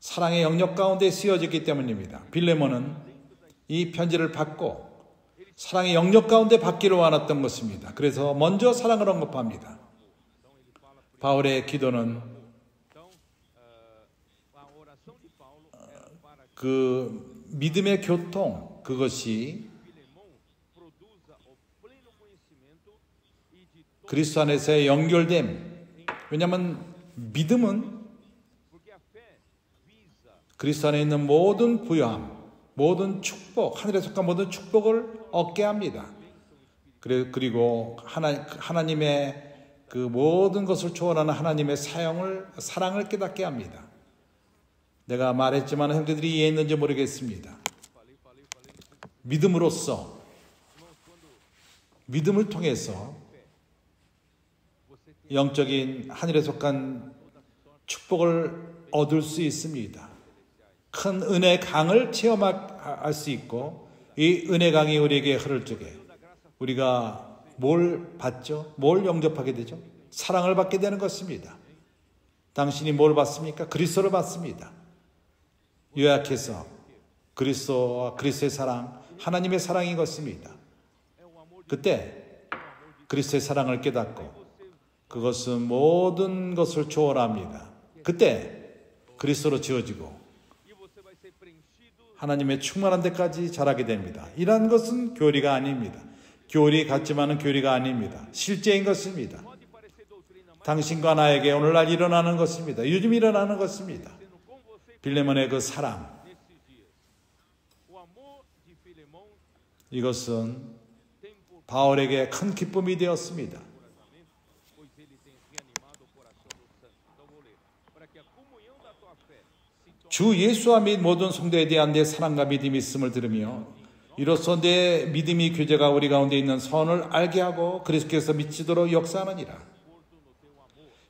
[SPEAKER 1] 사랑의 영역 가운데 쓰여졌기 때문입니다. 빌레몬은 이 편지를 받고 사랑의 영역 가운데 받기를 원했던 것입니다. 그래서 먼저 사랑을 언급합니다. 바울의 기도는 그 믿음의 교통, 그것이 그리스도 안에서의 연결됨. 왜냐하면 믿음은 그리스도 안에 있는 모든 부요함, 모든 축복, 하늘에 속한 모든 축복을 얻게 합니다. 그리고 하나님의 그 모든 것을 초월하는 하나님의 사랑을 깨닫게 합니다. 내가 말했지만 형제들이 이해했는지 모르겠습니다. 믿음으로써, 믿음을 통해서 영적인 하늘에 속한 축복을 얻을 수 있습니다. 큰 은혜 강을 체험할 수 있고 이 은혜 강이 우리에게 흐를 적에 우리가 뭘 받죠? 뭘 영접하게 되죠? 사랑을 받게 되는 것입니다. 당신이 뭘 받습니까? 그리스도를 받습니다. 요약해서 그리스도와 그리스도의 사랑, 하나님의 사랑인 것입니다. 그때 그리스도의 사랑을 깨닫고 그것은 모든 것을 초월합니다. 그때 그리스도로 지어지고 하나님의 충만한 데까지 자라게 됩니다. 이러한 것은 교리가 아닙니다. 교리 같지만은 교리가 아닙니다. 실제인 것입니다. 당신과 나에게 오늘날 일어나는 것입니다. 요즘 일어나는 것입니다. 빌레몬의 그 사랑, 이것은 바울에게 큰 기쁨이 되었습니다. 주 예수와 및 모든 성도에 대한 내 사랑과 믿음이 있음을 들으며 이로써 내 믿음이 교제가 우리 가운데 있는 선을 알게 하고 그리스도께서 미치도록 역사하느니라.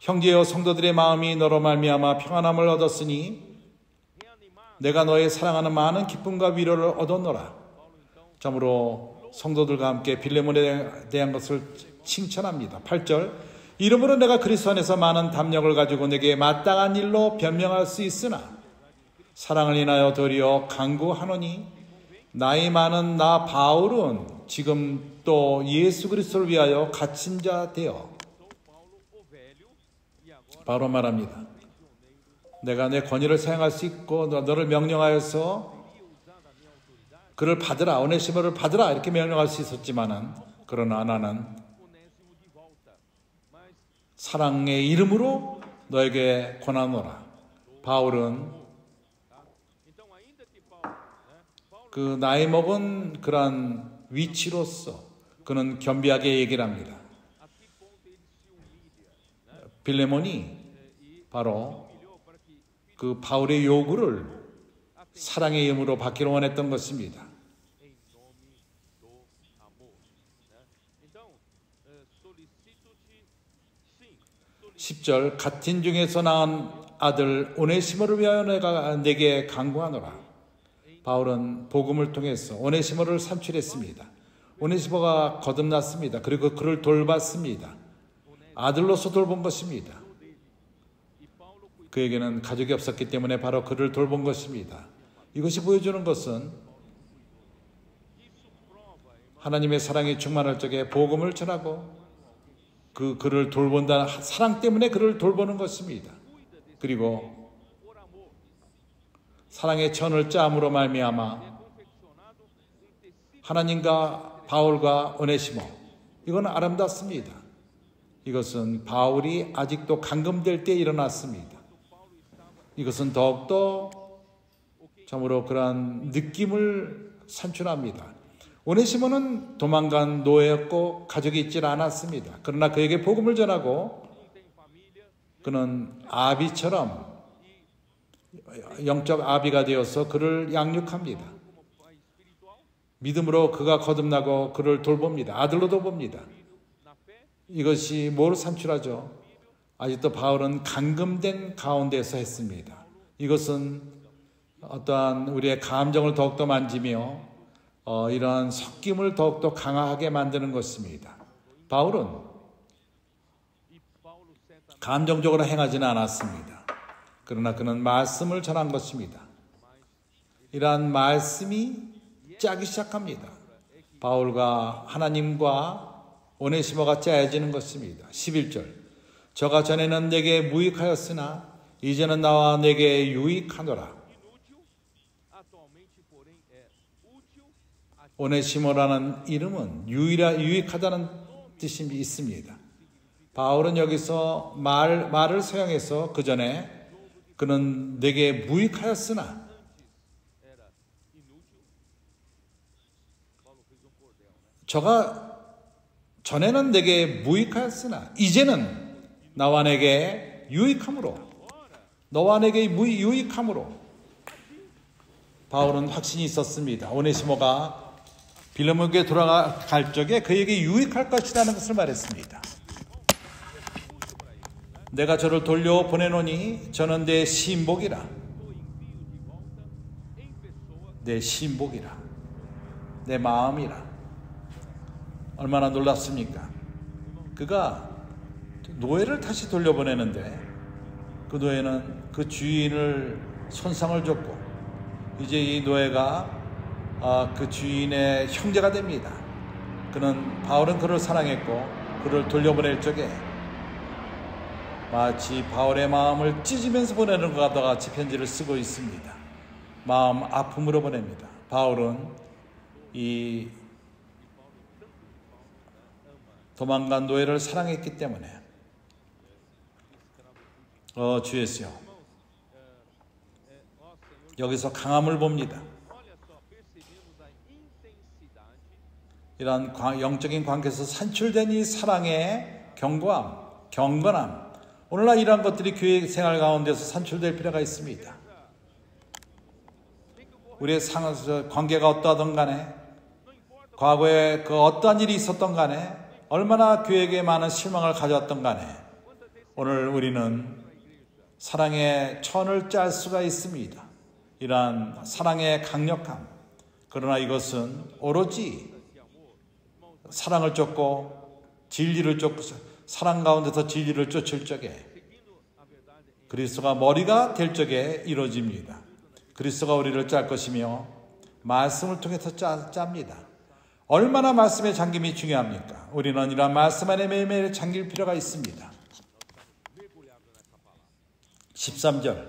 [SPEAKER 1] 형제여 성도들의 마음이 너로 말미암아 평안함을 얻었으니 내가 너의 사랑하는 많은 기쁨과 위로를 얻었노라. 참으로 성도들과 함께 빌레몬에 대한 것을 칭찬합니다. 8절 이러므로 내가 그리스도 안에서 많은 담력을 가지고 내게 마땅한 일로 변명할 수 있으나 사랑을 인하여 도리어 간구하노니 나이 많은 나 바울은 지금 또 예수 그리스도를 위하여 갇힌 자 되어 바로 말합니다. 내가 내 권위를 사용할 수 있고 너를 명령하여서 그를 받으라, 오네시모를 받으라 이렇게 명령할 수 있었지만은 그러나 나는 사랑의 이름으로 너에게 권하노라. 바울은 그 나이 먹은 그러한 위치로서 그는 겸비하게 얘기를 합니다. 빌레몬이 바로 그 바울의 요구를 사랑의 이름으로 받기를 원했던 것입니다. 10절 같은 중에서 낳은 아들 오네시모를 위하여 내가 내게 간구하노라. 바울은 복음을 통해서 오네시모를 산출했습니다. 오네시모가 거듭났습니다. 그리고 그를 돌봤습니다. 아들로서 돌본 것입니다. 그에게는 가족이 없었기 때문에 바로 그를 돌본 것입니다. 이것이 보여주는 것은 하나님의 사랑이 충만할 적에 복음을 전하고 그를 돌본다 사랑 때문에 그를 돌보는 것입니다. 그리고 사랑의 천을 짬으로 말미암아 하나님과 바울과 오네시모, 이건 아름답습니다. 이것은 바울이 아직도 감금될 때 일어났습니다. 이것은 더욱더 참으로 그러한 느낌을 산출합니다. 오네시모는 도망간 노예였고 가족이 있지 않았습니다. 그러나 그에게 복음을 전하고 그는 아비처럼 영적 아비가 되어서 그를 양육합니다. 믿음으로 그가 거듭나고 그를 돌봅니다. 아들로 돌봅니다. 이것이 뭘 산출하죠? 아직도 바울은 감금된 가운데서 했습니다. 이것은 어떠한 우리의 감정을 더욱더 만지며 이러한 섞임을 더욱더 강하게 만드는 것입니다. 바울은 감정적으로 행하지는 않았습니다. 그러나 그는 말씀을 전한 것입니다. 이러한 말씀이 짜기 시작합니다. 바울과 하나님과 오네시모가 짜여지는 것입니다. 11절, 저가 전에는 내게 무익하였으나 이제는 나와 내게 유익하노라. 오네시모라는 이름은 유익하다는 뜻이 있습니다. 바울은 여기서 말을 사용해서 그 전에 그는 내게 무익하였으나, 저가 전에는 내게 무익하였으나 이제는 나와 내게 유익함으로, 너와 내게 유익함으로 바울은 확신이 있었습니다. 오네시모가 빌레몬에게 돌아갈 적에 그에게 유익할 것이라는 것을 말했습니다. 내가 저를 돌려보내노니 저는 내 신복이라. 내 신복이라. 내 마음이라. 얼마나 놀랍습니까? 그가 노예를 다시 돌려보내는데 그 노예는 그 주인을 손상을 줬고 이제 이 노예가 그 주인의 형제가 됩니다. 바울은 그를 사랑했고 그를 돌려보낼 적에 마치 바울의 마음을 찢으면서 보내는 것과 같이 편지를 쓰고 있습니다. 마음 아픔으로 보냅니다. 바울은 이 도망간 노예를 사랑했기 때문에 주 예수여, 여기서 강함을 봅니다. 이런 영적인 관계에서 산출된 이 사랑의 경건함, 오늘날 이러한 것들이 교회 생활 가운데서 산출될 필요가 있습니다. 우리의 관계가 어떠하든 간에, 과거에 그 어떠한 일이 있었던 간에, 얼마나 교회에게 많은 실망을 가져왔던 간에, 오늘 우리는 사랑의 천을 짤 수가 있습니다. 이러한 사랑의 강력함, 그러나 이것은 오로지 사랑을 쫓고 진리를 쫓고 사랑 가운데서 진리를 쫓을 적에 그리스도가 머리가 될 적에 이루어집니다. 그리스도가 우리를 짤 것이며 말씀을 통해서 짭니다. 얼마나 말씀의 잠김이 중요합니까? 우리는 이러한 말씀 안에 매일매일 잠길 필요가 있습니다. 13절,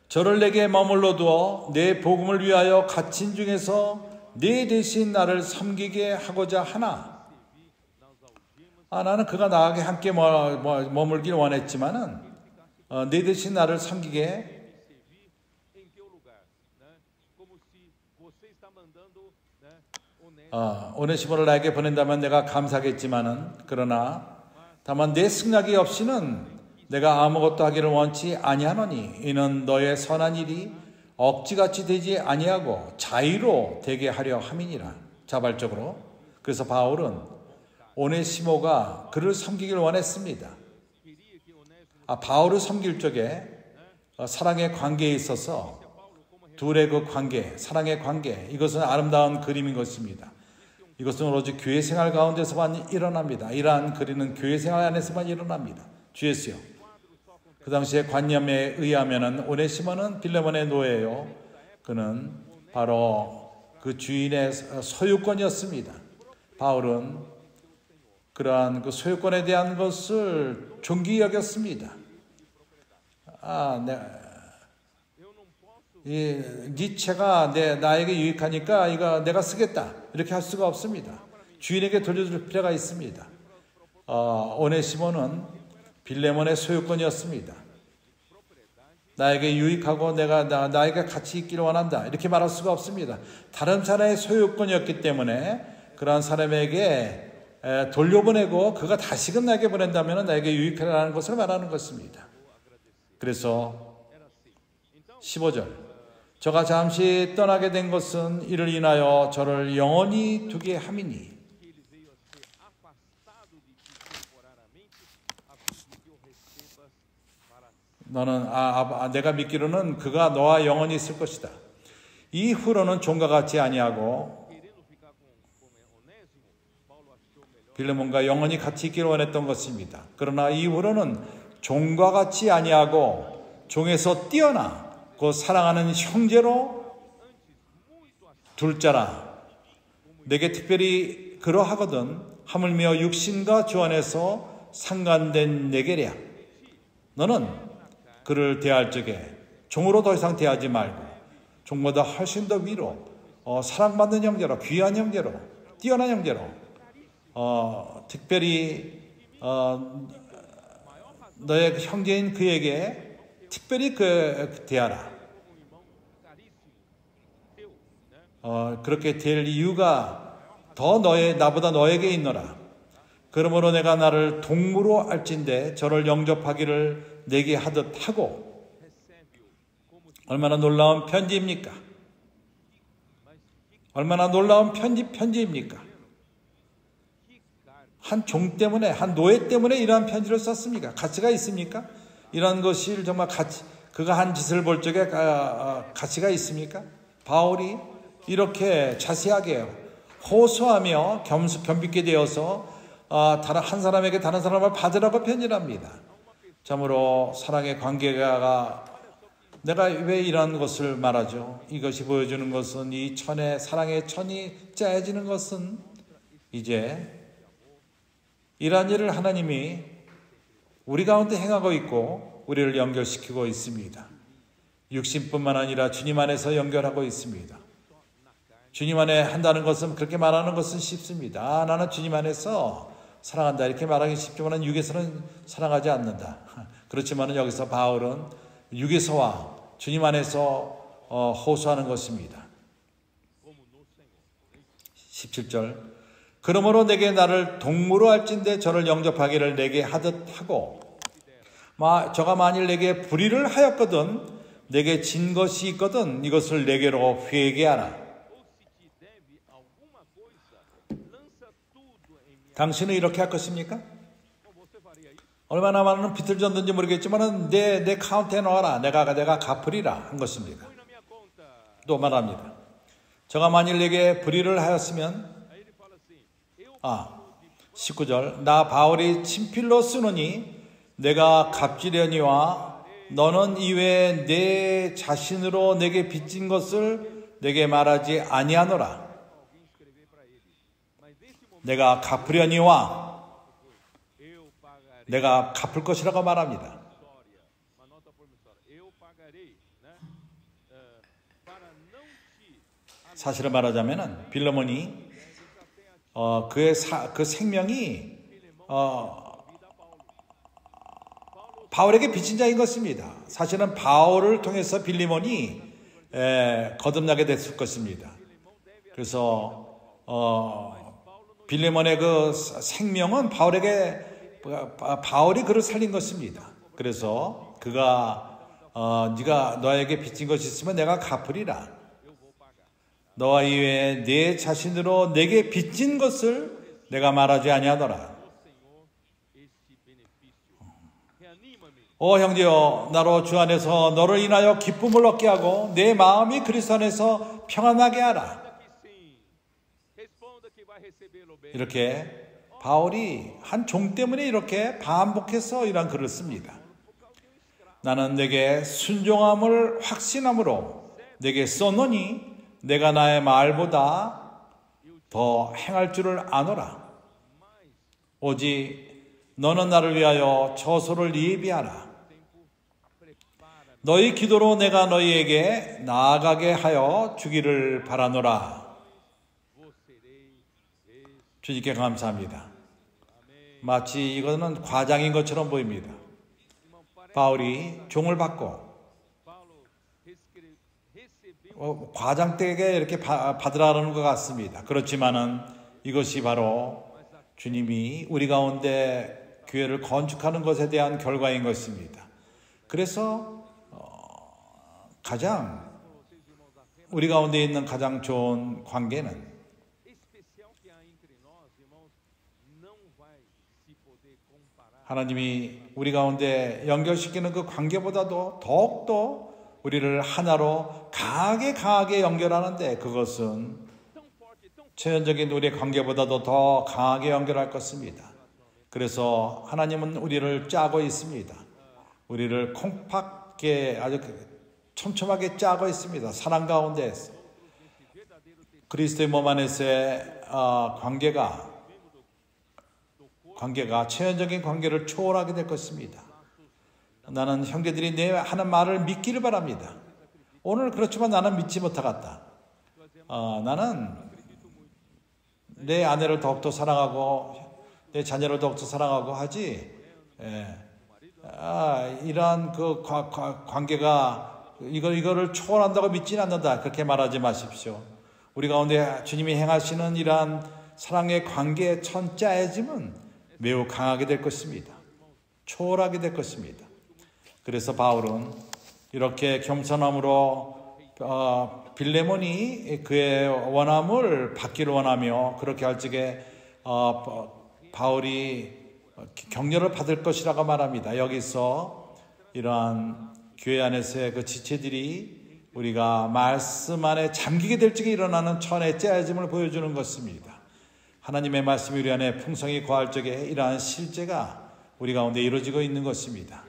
[SPEAKER 1] 저를 내게 머물러 두어 내 복음을 위하여 갇힌 중에서 내 대신 나를 섬기게 하고자 하나. 나는 그가 나에게 함께 머물길 원했지만은 내 대신 나를 섬기게, 오네시모를 나에게 보낸다면 내가 감사하겠지만은, 그러나 다만 내 승낙이 없이는 내가 아무것도 하기를 원치 아니하노니 이는 너의 선한 일이 억지같이 되지 아니하고 자의로 되게 하려 함이니라. 자발적으로. 그래서 바울은 오네시모가 그를 섬기길 원했습니다. 바울을 섬길 적에 사랑의 관계에 있어서 둘의 그 관계, 사랑의 관계, 이것은 아름다운 그림인 것입니다. 이것은 오로지 교회 생활 가운데서만 일어납니다. 이러한 그림은 교회 생활 안에서만 일어납니다. 주 예수여, 그 당시의 관념에 의하면은 오네시모는 빌레몬의 노예요. 그는 바로 그 주인의 소유권이었습니다. 바울은 그러한 그 소유권에 대한 것을 존귀히 여겼습니다. 네 채가 나에게 유익하니까 이거 내가 쓰겠다 이렇게 할 수가 없습니다. 주인에게 돌려줄 필요가 있습니다. 오네시모는 빌레몬의 소유권이었습니다. 나에게 유익하고 나에게 같이 있기를 원한다 이렇게 말할 수가 없습니다. 다른 사람의 소유권이었기 때문에 그러한 사람에게 돌려보내고 그가 다시금 나에게 보낸다면 나에게 유익하라는 것을 말하는 것입니다. 그래서 15절 저가 잠시 떠나게 된 것은 이를 인하여 저를 영원히 두게 함이니 너는 내가 믿기로는 그가 너와 영원히 있을 것이다. 이후로는 종과 같지 아니하고 빌레몬과 영원히 같이 있기를 원했던 것입니다. 그러나 이후로는 종과 같이 아니하고 종에서 뛰어나 그 사랑하는 형제로 둘 자라 내게 특별히 그러하거든 하물며 육신과 주 안에서 상관된 내게랴 너는 그를 대할 적에 종으로 더 이상 대하지 말고 종보다 훨씬 더 위로 사랑받는 형제로 귀한 형제로 뛰어난 형제로 특별히 너의 형제인 그에게 특별히 대하라. 그렇게 될 이유가 더 나보다 너에게 있노라. 그러므로 내가 나를 동무로 알진대 저를 영접하기를 내게 하듯 하고 얼마나 놀라운 편지입니까? 얼마나 놀라운 편지입니까? 한 종 때문에 한 노예 때문에 이러한 편지를 썼습니까? 가치가 있습니까? 이런 것이 정말 그가 한 짓을 볼 적에 가치가 있습니까? 바울이 이렇게 자세하게 호소하며 겸비게 되어서 다른 한 사람에게 다른 사람을 받으라고 편지합니다. 참으로 사랑의 관계가 내가 왜 이런 것을 말하죠? 이것이 보여주는 것은 이 사랑의 천이 짜여지는 것은 이제 이러한 일을 하나님이 우리 가운데 행하고 있고 우리를 연결시키고 있습니다. 육신뿐만 아니라 주님 안에서 연결하고 있습니다. 주님 안에 한다는 것은 그렇게 말하는 것은 쉽습니다. 나는 주님 안에서 사랑한다 이렇게 말하기 쉽지만 육에서는 사랑하지 않는다. 그렇지만 여기서 바울은 육에서와 주님 안에서 호소하는 것입니다. 17절 그러므로 내게 나를 동무로 할진대 저를 영접하기를 내게 하듯 하고 저가 만일 내게 불의를 하였거든 내게 진 것이 있거든 이것을 내게로 회개하라. 당신은 이렇게 할 것입니까? 얼마나 많은 빚을 졌는지 모르겠지만 내 카운트에 넣어라. 내가 갚으리라 한 것입니다. 또 말합니다. 저가 만일 내게 불의를 하였으면 19절 나 바울이 친필로 쓰노니 내가 갚지려니와 너는 이외에 내 자신으로 내게 빚진 것을 내게 말하지 아니하노라. 내가 갚으려니와 내가 갚을 것이라고 말합니다. 사실을 말하자면 빌레몬이 그 생명이 바울에게 빚진 자인 것입니다. 사실은 바울을 통해서 빌레몬이 거듭나게 됐을 것입니다. 그래서 빌레몬의 그 생명은 바울이 그를 살린 것입니다. 그래서 그가 네가 너에게 빚진 것이 있으면 내가 갚으리라. 너와 이외에 내 자신으로 내게 빚진 것을 내가 말하지 아니하노라. 오 형제여 나로 주 안에서 너를 인하여 기쁨을 얻게 하고 내 마음이 그리스도 안에서 평안하게 하라. 이렇게 바울이 한 종 때문에 이렇게 반복해서 이런 글을 씁니다. 나는 내게 순종함을 확신함으로 내게 썼노니 내가 나의 말보다 더 행할 줄을 아노라. 오직 너는 나를 위하여 처소를 예비하라. 너희 기도로 내가 너희에게 나아가게 하여 주기를 바라노라. 주님께 감사합니다. 마치 이거는 과장인 것처럼 보입니다. 바울이 종을 받고 과장되게 이렇게 받으라는 것 같습니다. 그렇지만은 이것이 바로 주님이 우리 가운데 교회를 건축하는 것에 대한 결과인 것입니다. 그래서 가장 우리 가운데 있는 가장 좋은 관계는 하나님이 우리 가운데 연결시키는 그 관계보다도 더욱더 우리를 하나로 강하게 연결하는데 그것은 체연적인 우리의 관계보다도 더 강하게 연결할 것입니다. 그래서 하나님은 우리를 짜고 있습니다. 우리를 콤팍게 아주 촘촘하게 짜고 있습니다. 사랑 가운데에서. 그리스도의 몸 안에서의 관계가 체연적인 관계를 초월하게 될 것입니다. 나는 형제들이 내 하는 말을 믿기를 바랍니다. 오늘 그렇지만 나는 믿지 못하겠다. 나는 내 아내를 더욱더 사랑하고 내 자녀를 더욱더 사랑하고 하지. 이러한 그 관계가 이거를 초월한다고 믿지는 않는다. 그렇게 말하지 마십시오. 우리 가운데 주님이 행하시는 이러한 사랑의 관계의 천짜여짐은 매우 강하게 될 것입니다. 초월하게 될 것입니다. 그래서 바울은 이렇게 겸손함으로 빌레몬이 그의 원함을 받기를 원하며 그렇게 할 적에 바울이 격려를 받을 것이라고 말합니다. 여기서 이러한 교회 안에서의 그 지체들이 우리가 말씀 안에 잠기게 될 적에 일어나는 천의 짜여짐을 보여주는 것입니다. 하나님의 말씀이 우리 안에 풍성히 거할 적에 이러한 실제가 우리 가운데 이루어지고 있는 것입니다.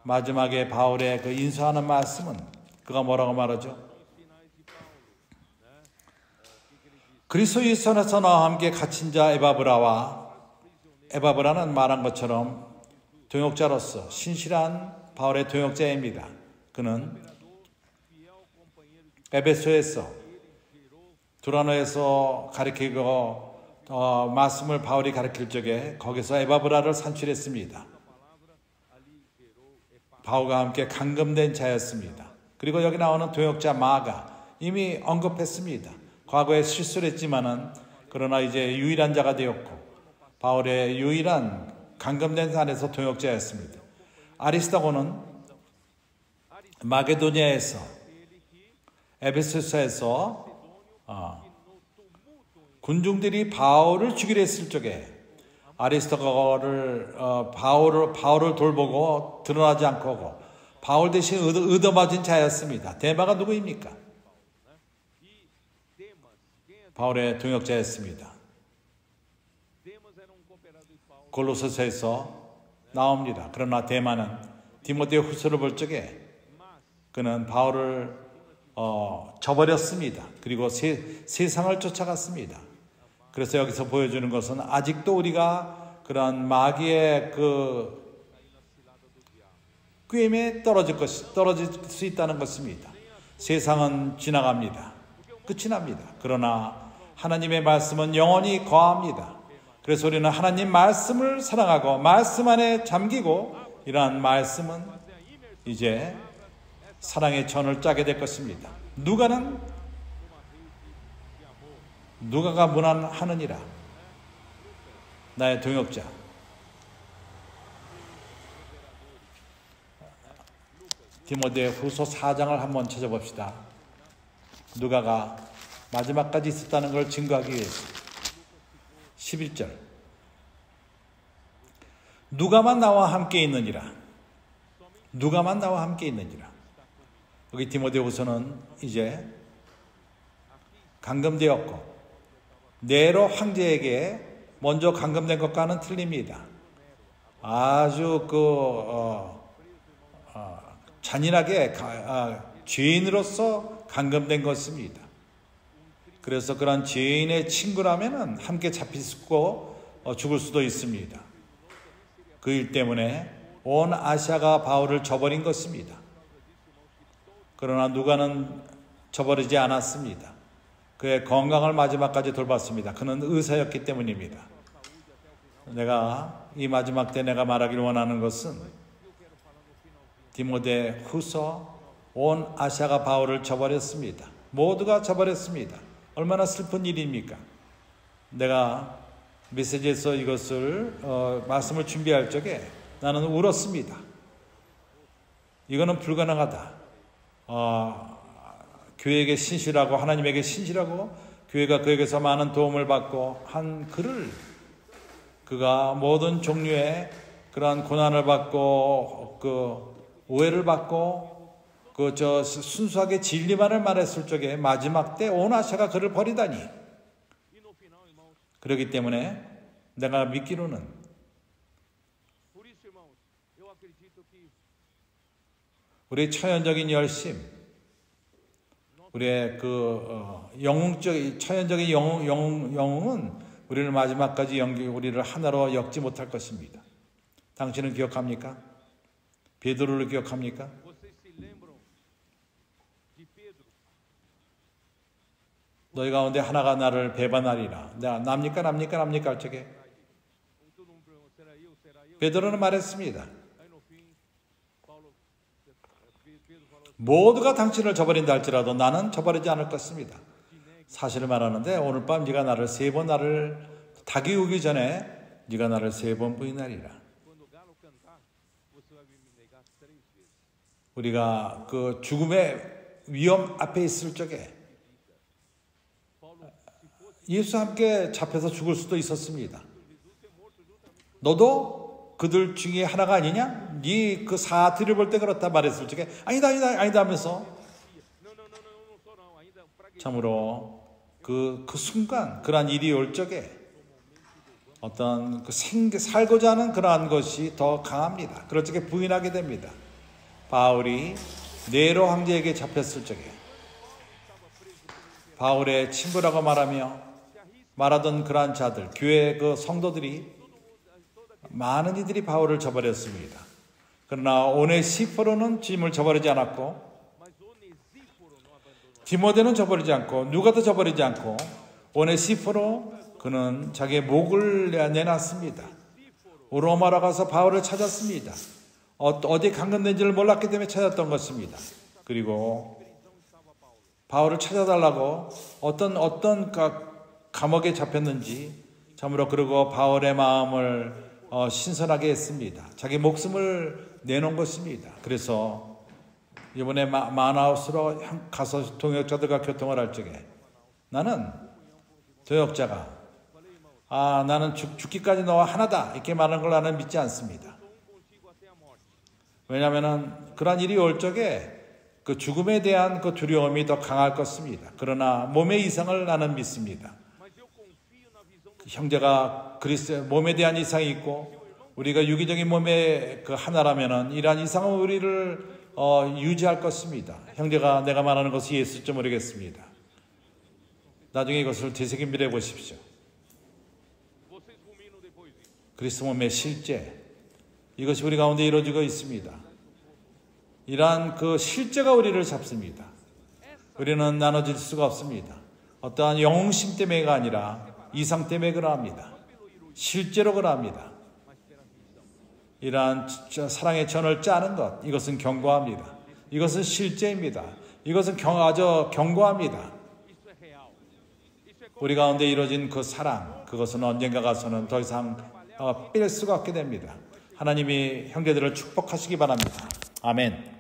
[SPEAKER 1] 마지막에 바울의 그 인수하는 말씀은 그가 뭐라고 말하죠? 그리스도 예수 안에서 나와 함께 갇힌 자 에바브라는 말한 것처럼 동역자로서 신실한 바울의 동역자입니다. 그는 에베소에서 두라노에서 가르치고 말씀을 바울이 가르칠 적에 거기서 에바브라를 산출했습니다. 바울과 함께 감금된 자였습니다. 그리고 여기 나오는 동역자 마가 이미 언급했습니다. 과거에 실수를 했지만은 그러나 이제 유일한 자가 되었고 바울의 유일한 감금된 산에서 동역자였습니다. 아리스다고는 마게도니아에서 에베소서에서 군중들이 바울을 죽이려 했을 적에 아리스토거를 바울을 돌보고 드러나지 않고 오고 바울 대신 얻어맞은 자였습니다. 데마가 누구입니까? 바울의 동역자였습니다. 골로새서에서 나옵니다. 그러나 데마는 디모데 후서를 볼 적에 그는 바울을 저버렸습니다. 그리고 세상을 쫓아갔습니다. 그래서 여기서 보여주는 것은 아직도 우리가 그러한 마귀의 그 꾀임에 떨어질 수 있다는 것입니다. 세상은 지나갑니다. 끝이 납니다. 그러나 하나님의 말씀은 영원히 거합니다. 그래서 우리는 하나님 말씀을 사랑하고 말씀 안에 잠기고 이러한 말씀은 이제 사랑의 천을 짜게 될 것입니다. 누가가 문안하느니라. 나의 동역자. 디모데 후서 4장을 한번 찾아봅시다. 누가가 마지막까지 있었다는 걸 증거하기 위해서 11절 누가만 나와 함께 있느니라. 누가만 나와 함께 있느니라. 여기 디모데 후서는 이제 감금되었고 네로 황제에게 먼저 감금된 것과는 틀립니다. 아주 잔인하게 죄인으로서 감금된 것입니다. 그래서 그런 죄인의 친구라면은 함께 잡힐 수고 죽을 수도 있습니다. 그 일 때문에 온 아시아가 바울을 저버린 것입니다. 그러나 누가는 저버리지 않았습니다. 그의 건강을 마지막까지 돌봤습니다. 그는 의사였기 때문입니다. 내가 이 마지막 때 내가 말하기를 원하는 것은 디모데 후서 온 아시아가 바울을 저버렸습니다. 모두가 저버렸습니다. 얼마나 슬픈 일입니까? 내가 메시지에서 이것을 말씀을 준비할 적에 나는 울었습니다. 이거는 불가능하다. 교회에게 신실하고 하나님에게 신실하고 교회가 그에게서 많은 도움을 받고 한 그를 그가 모든 종류의 그러한 고난을 받고 그 오해를 받고 순수하게 진리만을 말했을 적에 마지막 때 온 아시아가 그를 버리다니. 그렇기 때문에 내가 믿기로는 우리의 처연적인 열심, 우리의 영웅적 처연적인 영웅은 우리를 마지막까지 우리를 하나로 엮지 못할 것입니다. 당신은 기억합니까? 베드로를 기억합니까? 너희 가운데 하나가 나를 배반하리라. 내가 납니까 할 적에 베드로는 말했습니다. 모두가 당신을 저버린다 할지라도 나는 저버리지 않을 것입니다. 사실을 말하는데 오늘 밤 네가 나를 3번 나를 닭이 오기 전에 네가 나를 3번 부인하리라. 우리가 그 죽음의 위험 앞에 있을 적에 예수와 함께 잡혀서 죽을 수도 있었습니다. 너도 그들 중에 하나가 아니냐? 네 그 사태를 볼 때 그렇다 말했을 적에 아니다 하면서 참으로 그 순간 그러한 일이 올 적에 어떤 살고자 하는 그러한 것이 더 강합니다. 그럴 적에 부인하게 됩니다. 바울이 네로 황제에게 잡혔을 적에 바울의 친구라고 말하던 그러한 자들, 교회 그 성도들이 많은 이들이 바울을 저버렸습니다. 그러나 오네시포로는 주님을 저버리지 않았고 디모데는 저버리지 않고 누가도 저버리지 않고 오네시포로 그는 자기의 목을 내놨습니다. 로마로 가서 바울을 찾았습니다. 어디 감금된지를 몰랐기 때문에 찾았던 것입니다. 그리고 바울을 찾아달라고 어떤 감옥에 잡혔는지 참으로 그러고 바울의 마음을 신선하게 했습니다. 자기 목숨을 내놓은 것입니다. 그래서 이번에 마나우스로 가서 동역자들과 교통을 할 적에 나는 동역자가 나는 죽기까지 너와 하나다 이렇게 말하는 걸 나는 믿지 않습니다. 왜냐하면 그러한 일이 올 적에 그 죽음에 대한 그 두려움이 더 강할 것입니다. 그러나 몸의 이상을 나는 믿습니다. 형제가 몸에 대한 이상이 있고 우리가 유기적인 몸의 그 하나라면은 이러한 이상은 우리를 유지할 것입니다. 형제가 내가 말하는 것이 예수일지 모르겠습니다. 나중에 이것을 되새김질해 보십시오. 그리스도 몸의 실제 이것이 우리 가운데 이루어지고 있습니다. 이러한 그 실제가 우리를 잡습니다. 우리는 나눠질 수가 없습니다. 어떠한 영웅심 때문에가 아니라 이상 때문에 그러합니다. 실제로 그러합니다. 이러한 사랑의 전을 짜는 것, 이것은 견고합니다. 이것은 실제입니다. 이것은 아주 견고합니다. 우리 가운데 이루어진 그 사랑, 그것은 언젠가 가서는 더 이상 뺄 수가 없게 됩니다. 하나님이 형제들을 축복하시기 바랍니다. 아멘.